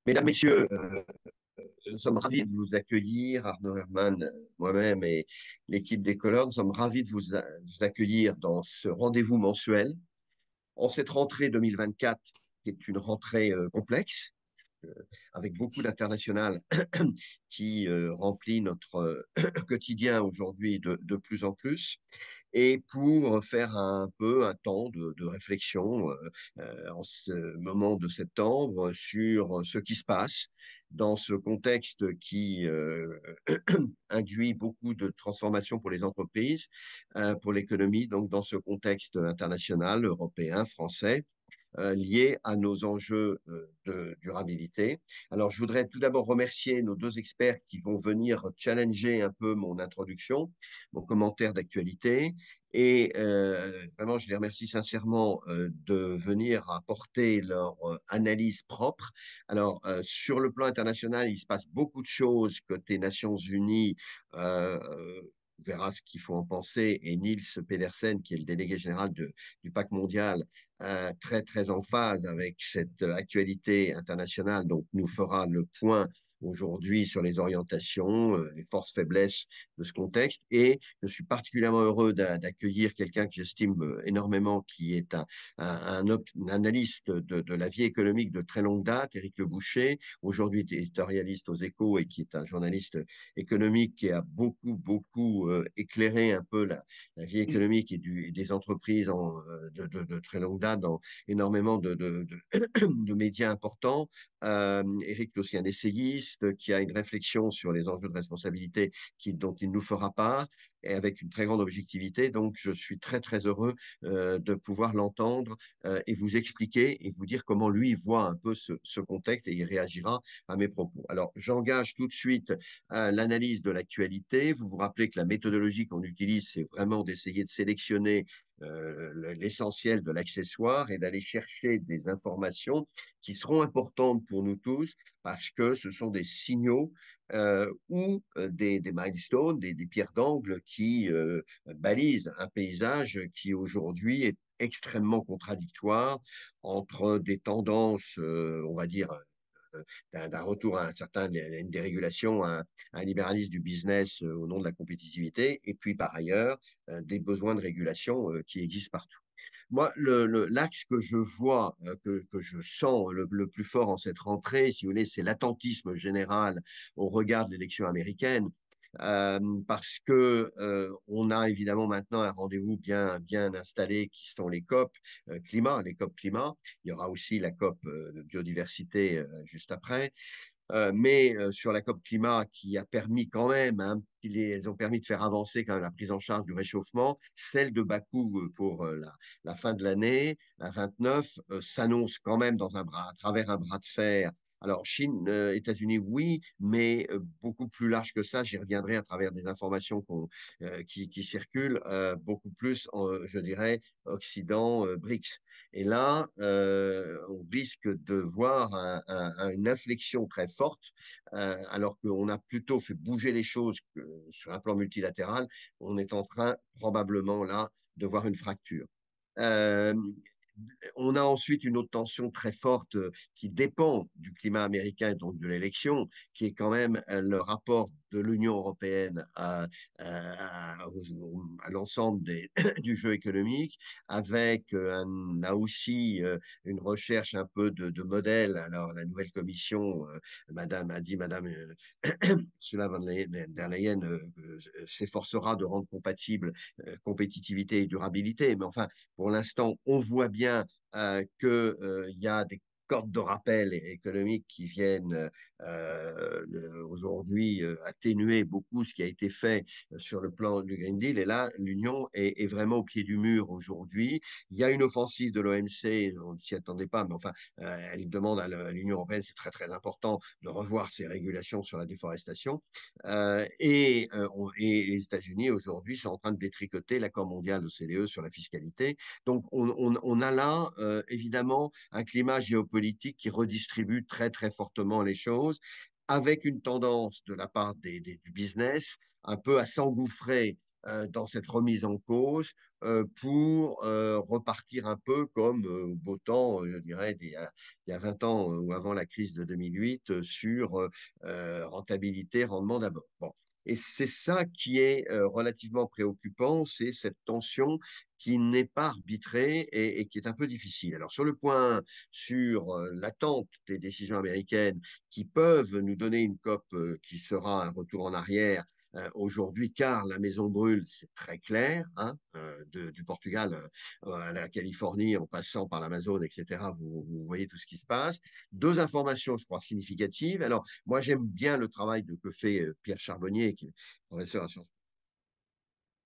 Mesdames, Messieurs, nous sommes ravis de vous accueillir, Arnaud Herman, moi-même et l'équipe des Colors. Nous sommes ravis de vous accueillir dans ce rendez-vous mensuel en cette rentrée 2024, qui est une rentrée complexe, euh, avec beaucoup d'international qui remplit notre quotidien aujourd'hui de plus en plus, et pour faire un peu un temps de réflexion en ce moment de septembre sur ce qui se passe dans ce contexte qui induit beaucoup de transformations pour les entreprises, pour l'économie, donc dans ce contexte international, européen, français, liés à nos enjeux de durabilité. Alors, je voudrais tout d'abord remercier nos deux experts qui vont venir challenger un peu mon introduction, mon commentaire d'actualité. Et vraiment, je les remercie sincèrement de venir apporter leur analyse propre. Alors, sur le plan international, il se passe beaucoup de choses côté Nations Unies. On verra ce qu'il faut en penser. Et Niels Pedersen, qui est le délégué général du pacte mondial, très, très en phase avec cette actualité internationale. Donc, nous fera le point aujourd'hui sur les orientations, les forces-faiblesses de ce contexte. Et je suis particulièrement heureux d'accueillir quelqu'un que j'estime énormément, qui est un analyste de la vie économique de très longue date, Éric Le Boucher, aujourd'hui éditorialiste aux Échos et qui est un journaliste économique qui a beaucoup, beaucoup éclairé un peu la vie économique et des entreprises de très longue date dans énormément de médias importants. Eric est aussi un essayiste qui a une réflexion sur les enjeux de responsabilité dont il nous fera part et avec une très grande objectivité. Donc, je suis très, très heureux de pouvoir l'entendre et vous expliquer et vous dire comment lui voit un peu ce contexte et il réagira à mes propos. Alors, j'engage tout de suite l'analyse de l'actualité. Vous vous rappelez que la méthodologie qu'on utilise, c'est vraiment d'essayer de sélectionner l'essentiel de l'accessoire et d'aller chercher des informations qui seront importantes pour nous tous parce que ce sont des signaux ou des milestones, des pierres d'angle qui balisent un paysage qui aujourd'hui est extrêmement contradictoire entre des tendances, on va dire, d'un retour à une dérégulation, à un libéralisme du business au nom de la compétitivité, et puis par ailleurs, des besoins de régulation qui existent partout. Moi, l'axe que je vois, que je sens le plus fort en cette rentrée, si vous voulez, c'est l'attentisme général au regard de l'élection américaine. Parce que on a évidemment maintenant un rendez-vous bien bien installé qui sont les COP climat, les COP climat. Il y aura aussi la COP biodiversité juste après. Mais sur la COP climat qui a permis quand même, hein, ils ont permis de faire avancer quand même la prise en charge du réchauffement, celle de Bakou pour la fin de l'année, la 29, s'annonce quand même à travers un bras de fer. Alors, Chine, États-Unis, oui, mais beaucoup plus large que ça. J'y reviendrai à travers des informations qui circulent, beaucoup plus, je dirais, Occident, BRICS. Et là, on risque de voir une inflexion très forte, alors qu'on a plutôt fait bouger les choses sur un plan multilatéral. On est en train probablement là de voir une fracture. Euh, on a ensuite une autre tension très forte qui dépend du climat américain et donc de l'élection, qui est quand même le rapport de l'Union européenne à l'ensemble du jeu économique, avec là aussi une recherche un peu de modèle. Alors, la nouvelle commission, Madame Ursula der Leyen s'efforcera de rendre compatible compétitivité et durabilité. Mais enfin, pour l'instant, on voit bien qu'il y a des cordes de rappel économiques qui viennent aujourd'hui atténuer beaucoup ce qui a été fait sur le plan du Green Deal. Et là, l'Union est vraiment au pied du mur aujourd'hui. Il y a une offensive de l'OMC, on ne s'y attendait pas, mais enfin, elle demande à l'Union européenne, c'est très très important, de revoir ses régulations sur la déforestation. Et les États-Unis aujourd'hui sont en train de détricoter l'accord mondial OCDE sur la fiscalité. Donc, on a là, évidemment, un climat géopolitique qui redistribue très, très fortement les choses, avec une tendance de la part du business un peu à s'engouffrer dans cette remise en cause pour repartir un peu comme au beau temps, je dirais, il y a 20 ans ou avant la crise de 2008, sur rentabilité, rendement d'abord. Bon. Et c'est ça qui est relativement préoccupant, c'est cette tension qui n'est pas arbitrée et qui est un peu difficile. Alors sur le point, sur l'attente des décisions américaines qui peuvent nous donner une COP qui sera un retour en arrière aujourd'hui, car la maison brûle, c'est très clair, hein, du Portugal à la Californie, en passant par l'Amazon, etc. Vous voyez tout ce qui se passe. Deux informations, je crois, significatives. Alors, moi, j'aime bien le travail que fait Pierre Charbonnier, qui est professeur à Sciences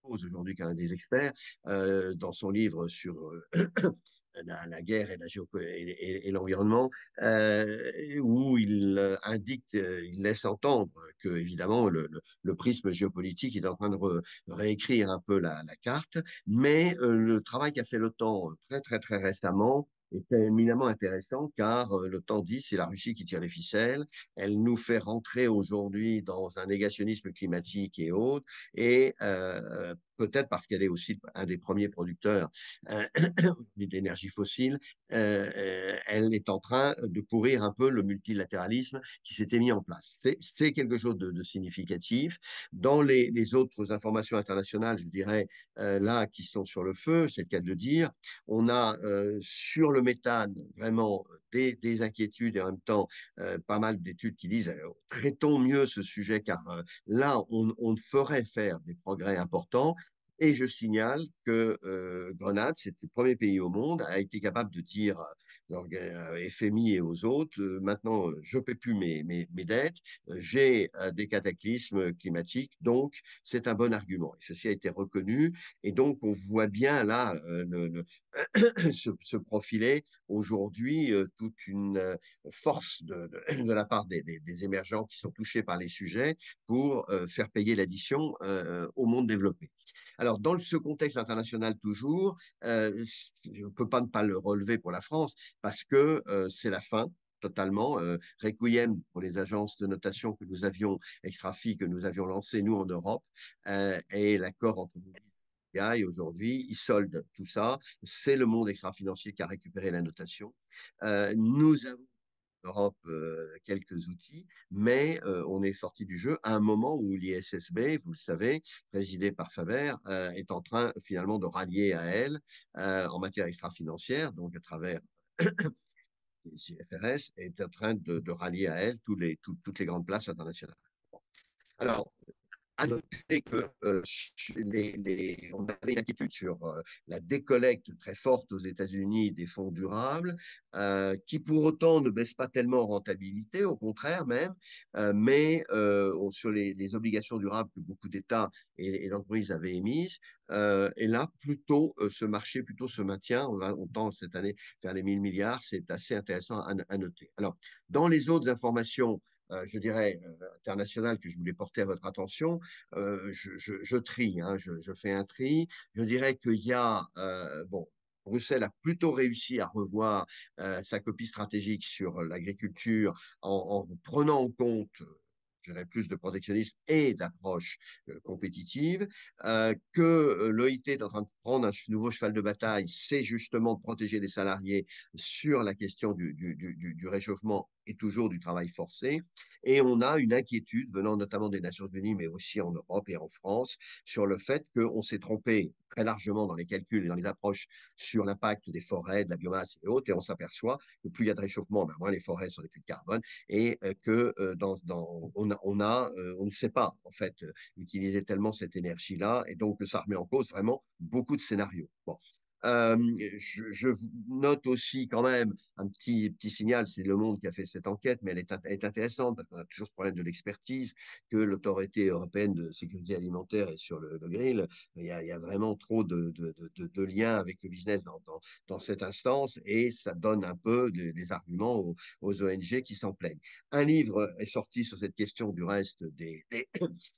Po aujourd'hui, qui est un des experts, dans son livre sur la guerre et, et l'environnement, où il indique, il laisse entendre que, évidemment, le prisme géopolitique est en train de réécrire un peu la carte, mais le travail qu'a fait l'OTAN très, très, très récemment est éminemment intéressant car l'OTAN dit c'est la Russie qui tire les ficelles, elle nous fait rentrer aujourd'hui dans un négationnisme climatique et autres, et peut-être parce qu'elle est aussi un des premiers producteurs d'énergie fossile, elle est en train de pourrir un peu le multilatéralisme qui s'était mis en place. C'est quelque chose de significatif. Dans les autres informations internationales, je dirais, là, qui sont sur le feu, c'est le cas de le dire, on a sur le méthane vraiment des inquiétudes et en même temps pas mal d'études qui disent traitons mieux ce sujet car là, on ferait faire des progrès importants. Et je signale que Grenade, c'est le premier pays au monde, a été capable de dire FMI et aux autres, maintenant, je ne paie plus mes dettes, j'ai des cataclysmes climatiques, donc c'est un bon argument. Et ceci a été reconnu, et donc on voit bien là se profiler aujourd'hui toute une force de la part des émergents qui sont touchés par les sujets pour faire payer l'addition au monde développé. Alors, dans ce contexte international toujours, je ne peux pas ne pas le relever pour la France parce que c'est la fin totalement. Requiem pour les agences de notation que nous avions, Extrafi, que nous avions lancé, nous, en Europe, et l'accord entre nous et aujourd'hui, il solde tout ça. C'est le monde extra-financier qui a récupéré la notation. Nous avons Europe quelques outils, mais on est sorti du jeu à un moment où l'ISSB, vous le savez, présidé par Faber, est en train finalement de rallier à elle en matière extra-financière, donc à travers les CFRS, est en train de rallier à elle toutes les grandes places internationales. Alors, à noter que on avait une inquiétude sur la décollecte très forte aux États-Unis des fonds durables, qui pour autant ne baisse pas tellement en rentabilité, au contraire même, mais sur les obligations durables que beaucoup d'États et d'entreprises avaient émises. Et là, plutôt, ce marché plutôt se maintient. On tend cette année vers les 1000 milliards. C'est assez intéressant à noter. Alors, dans les autres informations, je dirais, internationales que je voulais porter à votre attention, je trie, hein, je fais un tri. Je dirais qu'il y a, bon, Bruxelles a plutôt réussi à revoir sa copie stratégique sur l'agriculture en prenant en compte je dirais, plus de protectionnisme et d'approche compétitive, que l'OIT est en train de prendre un nouveau cheval de bataille, c'est justement de protéger les salariés sur la question du réchauffement et toujours du travail forcé. Et on a une inquiétude venant notamment des Nations Unies, mais aussi en Europe et en France, sur le fait qu'on s'est trompé très largement dans les calculs et dans les approches sur l'impact des forêts, de la biomasse et autres, et on s'aperçoit que plus il y a de réchauffement, ben moins les forêts sont des puits de carbone, et que on ne sait pas en fait utiliser tellement cette énergie-là, et donc ça remet en cause vraiment beaucoup de scénarios. Bon. Euh, je note aussi quand même un petit signal, c'est Le Monde qui a fait cette enquête, mais elle est intéressante parce qu'on a toujours ce problème de l'expertise, que l'autorité européenne de sécurité alimentaire est sur le grill. Il y a vraiment trop de liens avec le business dans cette instance et ça donne un peu des arguments aux ONG qui s'en plaignent. Un livre est sorti sur cette question du reste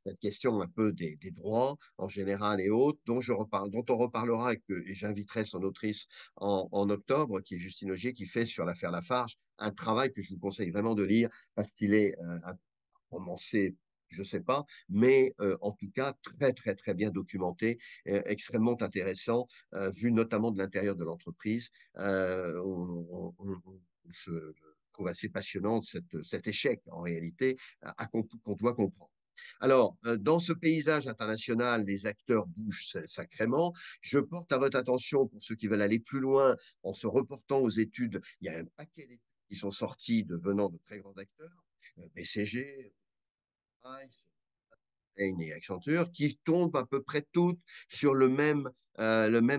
cette question un peu des droits en général et autres, dont on reparlera et j'inviterai son autrice en octobre, qui est Justine Augier, qui fait sur l'affaire Lafarge un travail que je vous conseille vraiment de lire parce qu'il est romancé je ne sais pas, mais en tout cas très très très bien documenté, extrêmement intéressant, vu notamment de l'intérieur de l'entreprise. On se trouve assez passionnant cet échec en réalité qu'on doit comprendre. Alors, dans ce paysage international, les acteurs bougent sacrément. Je porte à votre attention, pour ceux qui veulent aller plus loin, en se reportant aux études, il y a un paquet d'études qui sont sorties venant de très grands acteurs, BCG, Price, et Accenture, qui tombent à peu près toutes sur le même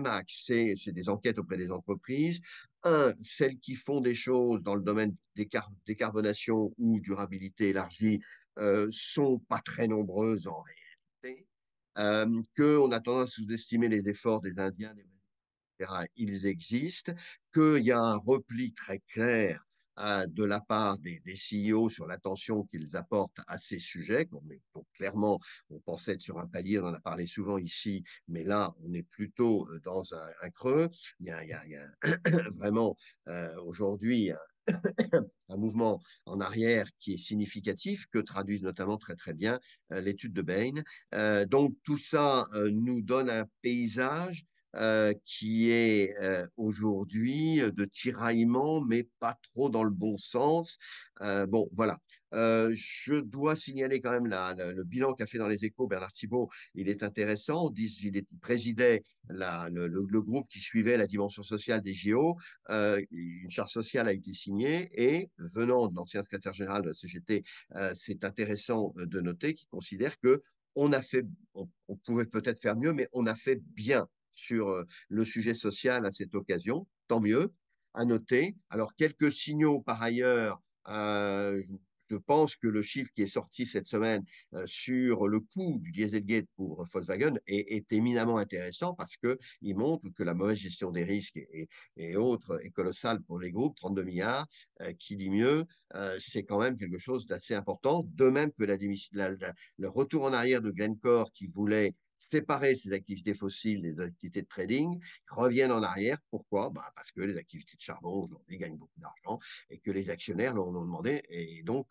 axe. C'est des enquêtes auprès des entreprises. Un, celles qui font des choses dans le domaine décarbonation ou durabilité élargie sont pas très nombreuses en réalité. Qu'on a tendance à sous-estimer les efforts des Indiens, des etc., ils existent, qu'il y a un repli très clair de la part des CEO sur l'attention qu'ils apportent à ces sujets. Donc, clairement, on pensait être sur un palier, on en a parlé souvent ici, mais là, on est plutôt dans un creux. Il y a vraiment aujourd'hui un mouvement en arrière qui est significatif, que traduisent notamment très très bien l'étude de Bain. Donc tout ça nous donne un paysage qui est aujourd'hui de tiraillement, mais pas trop dans le bon sens. Bon, voilà. Je dois signaler quand même le bilan qu'a fait dans les Échos Bernard Thibault. Il est intéressant. Il présidait le groupe qui suivait la dimension sociale des JO. Une charte sociale a été signée et venant de l'ancien secrétaire général de la CGT, c'est intéressant de noter qu'il considère que on a fait, on pouvait peut-être faire mieux, mais on a fait bien sur le sujet social à cette occasion. Tant mieux, à noter. Alors, quelques signaux par ailleurs. Je pense que le chiffre qui est sorti cette semaine sur le coût du Dieselgate pour Volkswagen est éminemment intéressant parce qu'il montre que la mauvaise gestion des risques et autres est colossale pour les groupes, 32 milliards, qui dit mieux, c'est quand même quelque chose d'assez important. De même que le retour en arrière de Glencore qui voulait séparer ses activités fossiles des activités de trading, reviennent en arrière. Pourquoi? Bah, parce que les activités de charbon aujourd'hui gagnent beaucoup d'argent et que les actionnaires leur ont demandé. Et donc,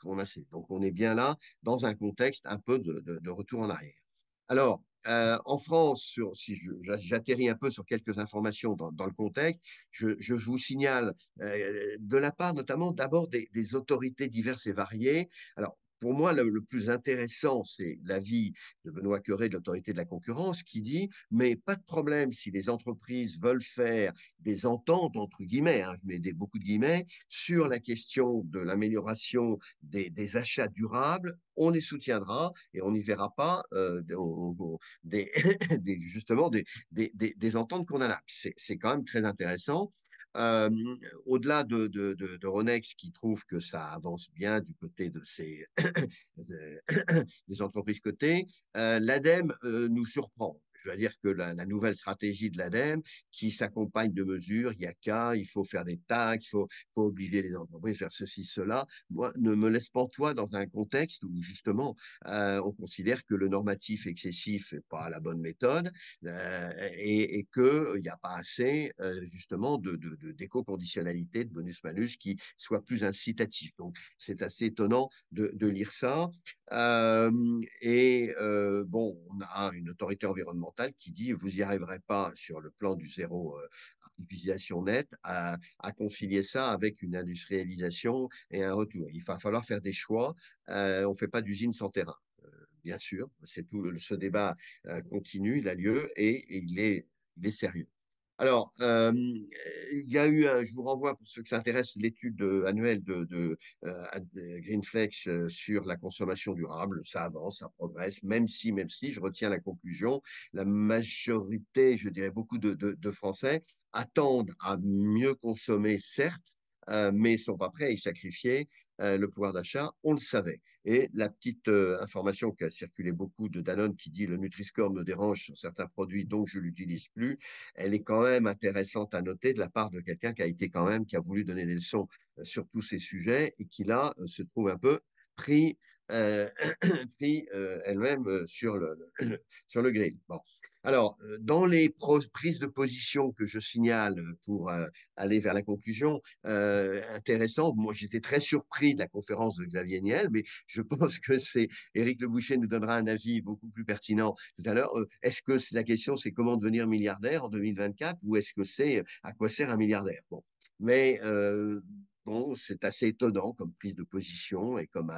donc, on est bien là dans un contexte un peu de retour en arrière. Alors, en France, si j'atterris un peu sur quelques informations dans le contexte, je vous signale de la part notamment d'abord des autorités diverses et variées. Alors, pour moi, le plus intéressant, c'est l'avis de Benoît Cœuré de l'autorité de la concurrence qui dit, mais pas de problème si les entreprises veulent faire des ententes, entre guillemets, hein, je mets beaucoup de guillemets, sur la question de l'amélioration des achats durables, on les soutiendra et on n'y verra pas des, justement des ententes condamnables. C'est quand même très intéressant. Euh, Au-delà de Ronex qui trouve que ça avance bien du côté de des entreprises cotées, l'ADEME nous surprend. Je veux dire que la nouvelle stratégie de l'ADEME qui s'accompagne de mesures, il y a qu'à, il faut faire des taxes, faut obliger les entreprises à faire ceci, cela, moi, ne me laisse pantois dans un contexte où justement on considère que le normatif excessif n'est pas la bonne méthode et qu'il n'y a pas assez justement d'éco-conditionnalité, de bonus-malus qui soit plus incitatif. Donc c'est assez étonnant de lire ça. Bon, on a une autorité environnementale qui dit vous n'y arriverez pas sur le plan du zéro artificialisation nette à concilier ça avec une industrialisation et un retour. Il va falloir faire des choix. On ne fait pas d'usine sans terrain. Bien sûr, c'est tout. Ce débat continue, il a lieu et il est sérieux. Alors, il y a eu, je vous renvoie pour ceux qui s'intéressent, l'étude annuelle de Greenflex sur la consommation durable. Ça avance, ça progresse, même si, je retiens la conclusion, la majorité, je dirais beaucoup de Français attendent à mieux consommer, certes, mais ne sont pas prêts à y sacrifier le pouvoir d'achat. On le savait. Et la petite information qui a circulé beaucoup de Danone qui dit le Nutri-Score me dérange sur certains produits, donc je ne l'utilise plus, elle est quand même intéressante à noter de la part de quelqu'un qui a été quand même, qui a voulu donner des leçons sur tous ces sujets et qui là se trouve un peu pris, pris elle-même sur sur le grill. Bon. Alors, dans les prises de position que je signale pour aller vers la conclusion, intéressante, moi j'étais très surpris de la conférence de Xavier Niel, mais je pense que c'est Éric Le Boucher nous donnera un avis beaucoup plus pertinent tout à l'heure. Est-ce que la question c'est comment devenir milliardaire en 2024 ou est-ce que c'est à quoi sert un milliardaire? Bon, mais bon, c'est assez étonnant comme prise de position et comme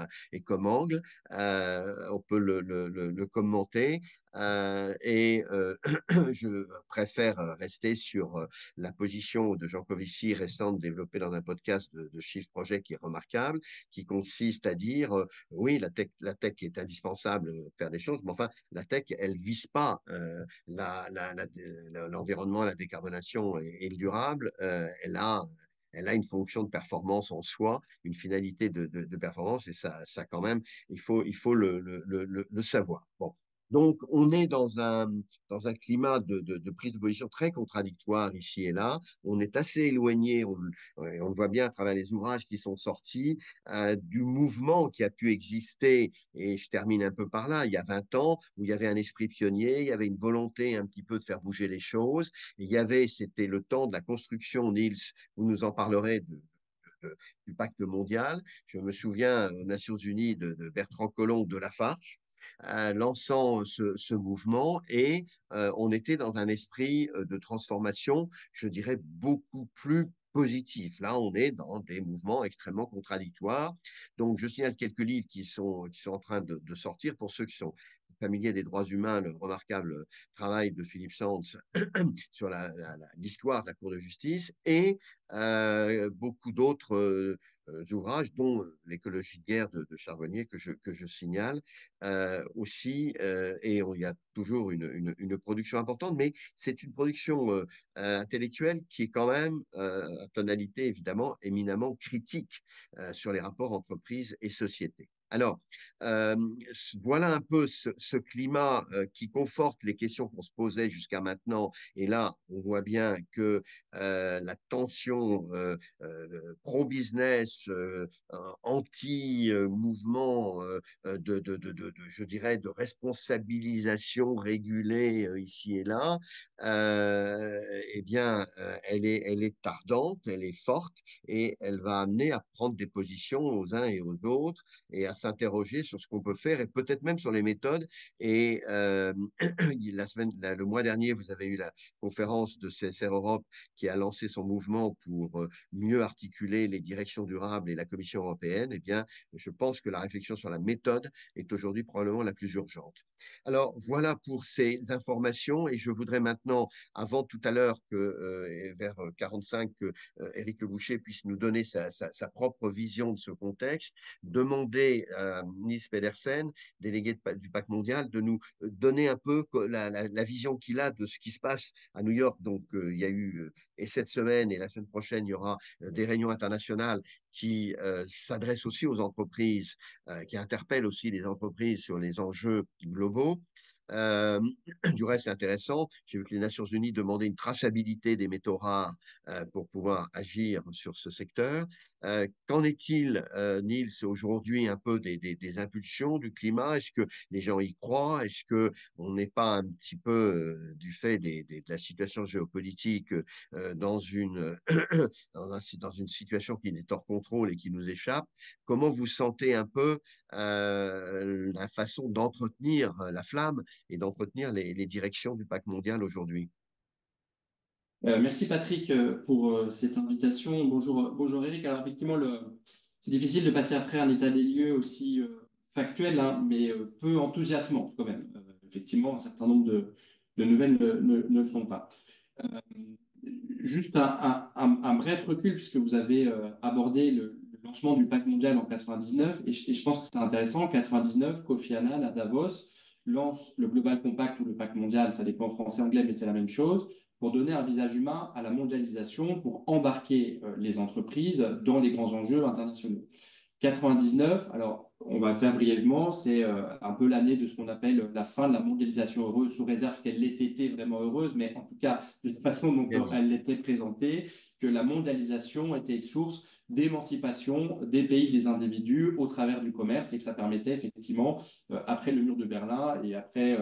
angle. On peut le commenter. Je préfère rester sur la position de Jean Covici récente développée dans un podcast de Shift Project qui est remarquable, qui consiste à dire oui, la tech est indispensable faire des choses, mais enfin, la tech, elle vise pas l'environnement, la décarbonation et le durable. Elle a une fonction de performance en soi, une finalité de performance, et ça quand même, il faut le savoir. Bon. Donc, on est dans un climat de prise de position très contradictoire ici et là. On est assez éloigné, on le voit bien à travers les ouvrages qui sont sortis, du mouvement qui a pu exister, et je termine un peu par là, il y a 20 ans, où il y avait un esprit pionnier, il y avait une volonté un petit peu de faire bouger les choses. C'était le temps de la construction, Niels, vous nous en parlerez du pacte mondial. Je me souviens aux Nations Unies de Bertrand Collomb de Lafarge lançant ce mouvement et on était dans un esprit de transformation, je dirais, beaucoup plus positif. Là, on est dans des mouvements extrêmement contradictoires. Donc, je signale quelques livres qui sont en train de sortir pour ceux qui sont familiers des droits humains, le remarquable travail de Philippe Sands sur l'histoire de la Cour de justice et beaucoup d'autres ouvrages, dont l'écologie de guerre de Charbonnier que je signale aussi. Il y a toujours une production importante, mais c'est une production intellectuelle qui est quand même, à tonalité évidemment, éminemment critique sur les rapports entreprise et société. Alors, euh, voilà un peu ce climat qui conforte les questions qu'on se posait jusqu'à maintenant. Et là, on voit bien que la tension pro-business, anti-mouvement, je dirais, de responsabilisation régulée ici et là, eh bien, elle est ardente, elle est forte et elle va amener à prendre des positions aux uns et aux autres et à s'interroger sur ce qu'on peut faire et peut-être même sur les méthodes. Et le mois dernier, vous avez eu la conférence de CSR Europe qui a lancé son mouvement pour mieux articuler les directions durables et la Commission européenne. Eh bien, je pense que la réflexion sur la méthode est aujourd'hui probablement la plus urgente. Alors, voilà pour ces informations et je voudrais maintenant, avant tout à l'heure que vers 45, que Éric Le Boucher puisse nous donner sa propre vision de ce contexte, demander à Niels Pedersen, délégué du Pacte mondial, de nous donner un peu la vision qu'il a de ce qui se passe à New York. Donc, il y a eu, et cette semaine et la semaine prochaine, il y aura des réunions internationales qui s'adressent aussi aux entreprises, qui interpellent aussi les entreprises sur les enjeux globaux. Euh, du reste, c'est intéressant. J'ai vu que les Nations Unies demandaient une traçabilité des métaux rares pour pouvoir agir sur ce secteur. Qu'en est-il, Niels, aujourd'hui un peu des impulsions du climat? Est-ce que les gens y croient? Est-ce que on n'est pas un petit peu, du fait de la situation géopolitique, dans dans une situation qui est hors contrôle et qui nous échappe? Comment vous sentez un peu la façon d'entretenir la flamme et d'entretenir les directions du pacte mondial aujourd'hui? Merci Patrick pour cette invitation. Bonjour, bonjour Eric. Alors effectivement, c'est difficile de passer après un état des lieux aussi factuel, hein, mais peu enthousiasmant quand même. Effectivement, un certain nombre de nouvelles ne le sont pas. Euh, Juste un bref recul, puisque vous avez abordé le lancement du pacte mondial en 99, et je pense que c'est intéressant. En 99, Kofi Annan à Davos lance le Global Compact ou le pacte mondial, ça dépend français-anglais, mais c'est la même chose, pour donner un visage humain à la mondialisation, pour embarquer les entreprises dans les grands enjeux internationaux. 99, alors on va le faire brièvement, c'est un peu l'année de ce qu'on appelle la fin de la mondialisation heureuse, sous réserve qu'elle ait été vraiment heureuse, mais en tout cas, de la façon dont Eh oui. elle était présentée, que la mondialisation était source d'émancipation des pays, des individus au travers du commerce, et que ça permettait effectivement, après le mur de Berlin et après,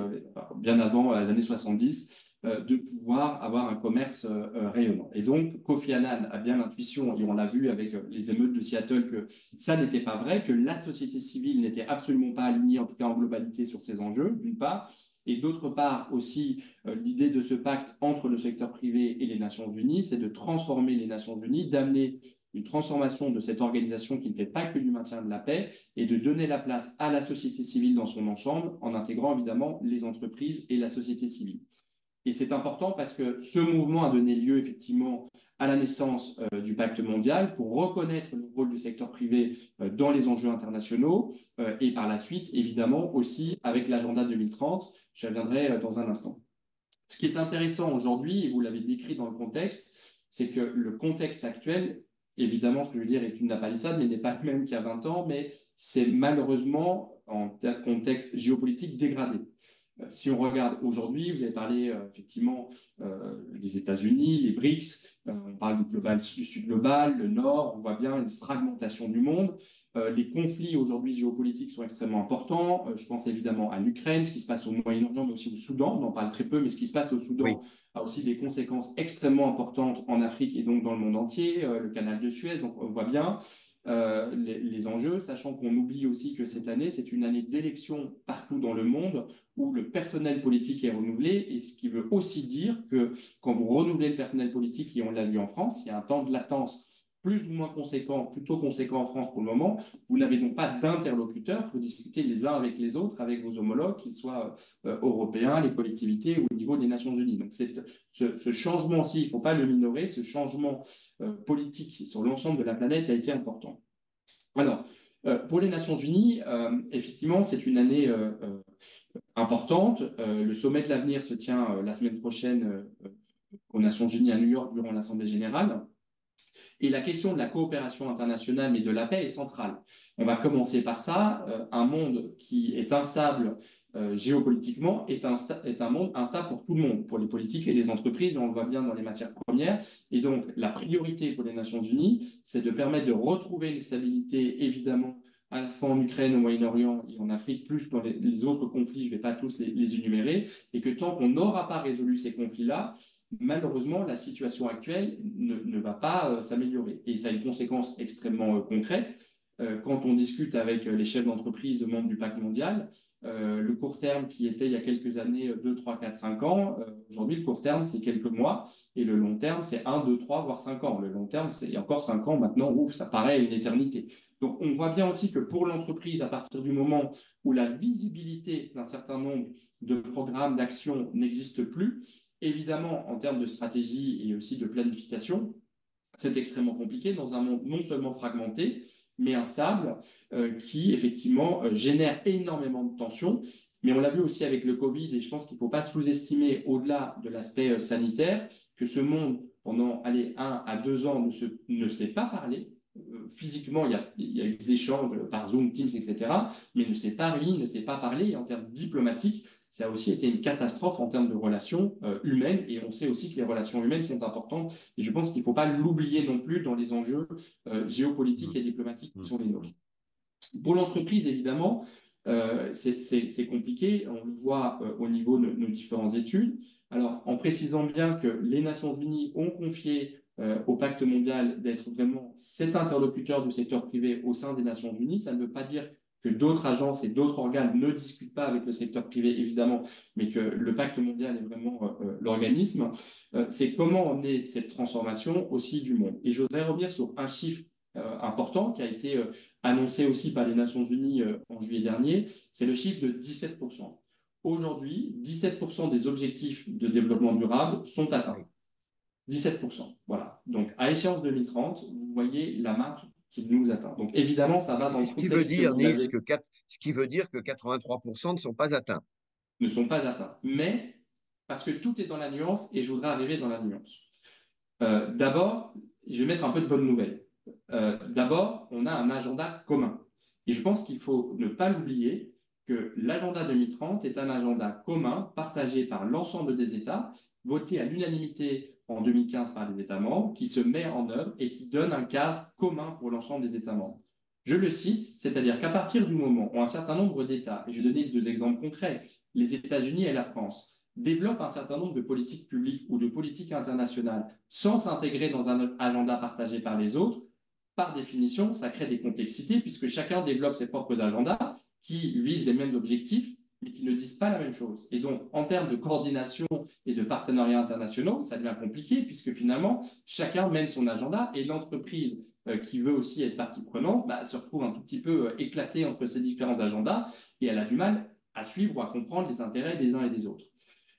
bien avant les années 70, de pouvoir avoir un commerce rayonnant. Et donc, Kofi Annan a bien l'intuition, et on l'a vu avec les émeutes de Seattle, que ça n'était pas vrai, que la société civile n'était absolument pas alignée, en tout cas en globalité, sur ces enjeux, d'une part, et d'autre part aussi, l'idée de ce pacte entre le secteur privé et les Nations Unies, c'est de transformer les Nations Unies, d'amener une transformation de cette organisation qui ne fait pas que du maintien de la paix et de donner la place à la société civile dans son ensemble, en intégrant évidemment les entreprises et la société civile. Et c'est important parce que ce mouvement a donné lieu effectivement à la naissance du pacte mondial pour reconnaître le rôle du secteur privé dans les enjeux internationaux et par la suite, évidemment, aussi avec l'agenda 2030. J'y reviendrai dans un instant. Ce qui est intéressant aujourd'hui, et vous l'avez décrit dans le contexte, c'est que le contexte actuel, évidemment, ce que je veux dire est une lapalissade, mais n'est pas le même qu'il y a 20 ans, mais c'est malheureusement, en contexte géopolitique, dégradé. Si on regarde aujourd'hui, vous avez parlé effectivement des États-Unis, les BRICS, on parle du global, du sud global, le nord, on voit bien une fragmentation du monde. Les conflits aujourd'hui géopolitiques sont extrêmement importants. Je pense évidemment à l'Ukraine, ce qui se passe au Moyen-Orient, mais aussi au Soudan. On en parle très peu, mais ce qui se passe au Soudan Oui, a aussi des conséquences extrêmement importantes en Afrique et donc dans le monde entier. Le canal de Suez, donc on voit bien les enjeux, sachant qu'on oublie aussi que cette année, c'est une année d'élections partout dans le monde où le personnel politique est renouvelé, et ce qui veut aussi dire que quand vous renouvelez le personnel politique, et on l'a vu en France, il y a un temps de latence plus ou moins conséquent, plutôt conséquent en France pour le moment, vous n'avez donc pas d'interlocuteurs pour discuter les uns avec les autres, avec vos homologues, qu'ils soient européens, les collectivités ou au niveau des Nations Unies. Donc ce changement-ci, il ne faut pas le minorer, ce changement politique sur l'ensemble de la planète a été important. Alors, pour les Nations Unies, effectivement, c'est une année importante. Le sommet de l'avenir se tient la semaine prochaine aux Nations Unies à New York durant l'Assemblée générale. Et la question de la coopération internationale et de la paix est centrale. On va commencer par ça. Un monde qui est instable géopolitiquement est un monde instable pour tout le monde, pour les politiques et les entreprises, et on le voit bien dans les matières premières. Et donc, la priorité pour les Nations Unies, c'est de permettre de retrouver une stabilité, évidemment, à la fois en Ukraine, au Moyen-Orient et en Afrique, plus dans les autres conflits, je ne vais pas tous les énumérer, et que tant qu'on n'aura pas résolu ces conflits-là, malheureusement, la situation actuelle ne va pas s'améliorer. Et ça a une conséquence extrêmement concrète. Quand on discute avec les chefs d'entreprise membres du pacte mondial, le court terme qui était il y a quelques années 2, 3, 4, 5 ans, aujourd'hui le court terme c'est quelques mois et le long terme c'est 1, 2, 3, voire 5 ans. Le long terme c'est encore 5 ans maintenant, ouf, ça paraît une éternité. Donc on voit bien aussi que pour l'entreprise, à partir du moment où la visibilité d'un certain nombre de programmes d'action n'existe plus, évidemment, en termes de stratégie et aussi de planification, c'est extrêmement compliqué dans un monde non seulement fragmenté, mais instable, qui effectivement génère énormément de tensions. Mais on l'a vu aussi avec le Covid, et je pense qu'il ne faut pas sous-estimer, au-delà de l'aspect sanitaire, que ce monde, pendant 1 à 2 ans, ne s'est pas parlé. Physiquement, il y a eu des échanges par Zoom, Teams, etc., mais ne s'est pas réuni, ne s'est pas parlé. Et en termes diplomatiques, ça a aussi été une catastrophe en termes de relations humaines. Et on sait aussi que les relations humaines sont importantes. Et je pense qu'il ne faut pas l'oublier non plus dans les enjeux géopolitiques et diplomatiques qui sont les nôtres. Pour l'entreprise, évidemment, c'est compliqué. On le voit au niveau de nos différentes études. Alors, en précisant bien que les Nations Unies ont confié au pacte mondial d'être vraiment cet interlocuteur du secteur privé au sein des Nations Unies, ça ne veut pas dire que d'autres agences et d'autres organes ne discutent pas avec le secteur privé, évidemment, mais que le pacte mondial est vraiment l'organisme. C'est comment emmener cette transformation aussi du monde. Et je voudrais revenir sur un chiffre important qui a été annoncé aussi par les Nations Unies en juillet dernier, c'est le chiffre de 17%. Aujourd'hui, 17% des objectifs de développement durable sont atteints. oui. 17%. Voilà. Donc, à échéance 2030, vous voyez la marge qui nous atteint. Donc, évidemment, ça va dans le Ce qui veut contexte que dire, vous Niels, avez, ce qui veut dire que 83% ne sont pas atteints. ne sont pas atteints. Mais, parce que tout est dans la nuance, et je voudrais arriver dans la nuance. D'abord, je vais mettre un peu de bonnes nouvelles. D'abord, on a un agenda commun. Et je pense qu'il faut ne pas l'oublier que l'agenda 2030 est un agenda commun partagé par l'ensemble des États, voté à l'unanimité en 2015 par les États membres, qui se met en œuvre et qui donne un cadre commun pour l'ensemble des États membres. Je le cite, c'est-à-dire qu'à partir du moment où un certain nombre d'États, et je vais donner deux exemples concrets, les États-Unis et la France, développent un certain nombre de politiques publiques ou de politiques internationales sans s'intégrer dans un agenda partagé par les autres, par définition, ça crée des complexités puisque chacun développe ses propres agendas qui visent les mêmes objectifs, mais qui ne disent pas la même chose. Et donc, en termes de coordination et de partenariats internationaux, ça devient compliqué puisque finalement, chacun mène son agenda et l'entreprise qui veut aussi être partie prenante bah, se retrouve un tout petit peu éclatée entre ces différents agendas et elle a du mal à suivre ou à comprendre les intérêts des uns et des autres.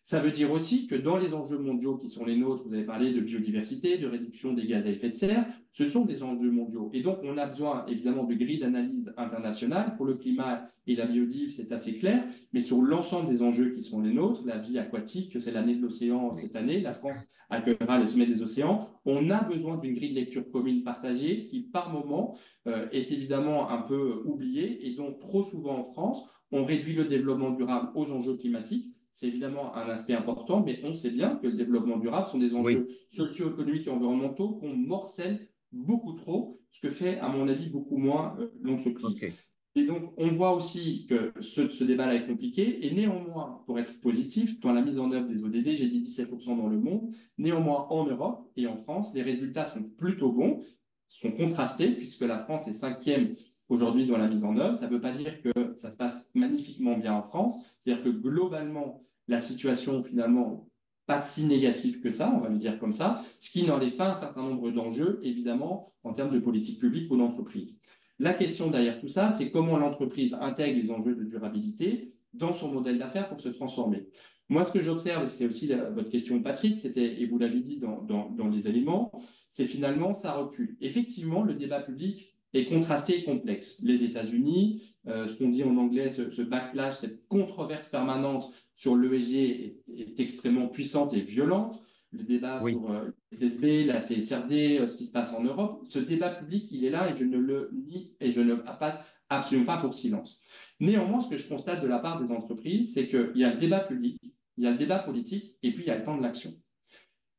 Ça veut dire aussi que dans les enjeux mondiaux qui sont les nôtres, vous avez parlé de biodiversité, de réduction des gaz à effet de serre, ce sont des enjeux mondiaux. Et donc, on a besoin évidemment de grilles d'analyse internationales. Pour le climat et la biodiversité, c'est assez clair. Mais sur l'ensemble des enjeux qui sont les nôtres, la vie aquatique, c'est l'année de l'océan Oui. cette année, la France accueillera le sommet des océans. On a besoin d'une grille de lecture commune partagée qui, par moment, est évidemment un peu oubliée. Et donc, trop souvent en France, on réduit le développement durable aux enjeux climatiques. C'est évidemment un aspect important, mais on sait bien que le développement durable sont des Oui. enjeux socio-économiques et environnementaux qu'on morcelle beaucoup trop, ce que fait, à mon avis, beaucoup moins l'entreprise. OK. Et donc, on voit aussi que ce débat-là est compliqué, et néanmoins, pour être positif, dans la mise en œuvre des ODD, j'ai dit 17% dans le monde, néanmoins, en Europe et en France, les résultats sont plutôt bons, sont contrastés, puisque la France est cinquième aujourd'hui dans la mise en œuvre. Ça ne veut pas dire que ça se passe magnifiquement bien en France, c'est-à-dire que globalement, la situation, finalement, pas si négative que ça, on va le dire comme ça, ce qui n'enlève pas un certain nombre d'enjeux, évidemment, en termes de politique publique ou d'entreprise. La question derrière tout ça, c'est comment l'entreprise intègre les enjeux de durabilité dans son modèle d'affaires pour se transformer. Moi, ce que j'observe, et c'était aussi votre question, Patrick, c'était, et vous l'avez dit dans les éléments, c'est finalement ça recule. Effectivement, le débat public est contrasté et complexe. Les États-Unis, ce qu'on dit en anglais, ce backlash, cette controverse permanente sur l'ESG est extrêmement puissante et violente. Le débat Oui. sur les SB, la CSRD, ce qui se passe en Europe, ce débat public, il est là et je ne le nie et je ne passe absolument pas pour silence. Néanmoins, ce que je constate de la part des entreprises, c'est qu'il y a le débat public, il y a le débat politique et puis il y a le temps de l'action.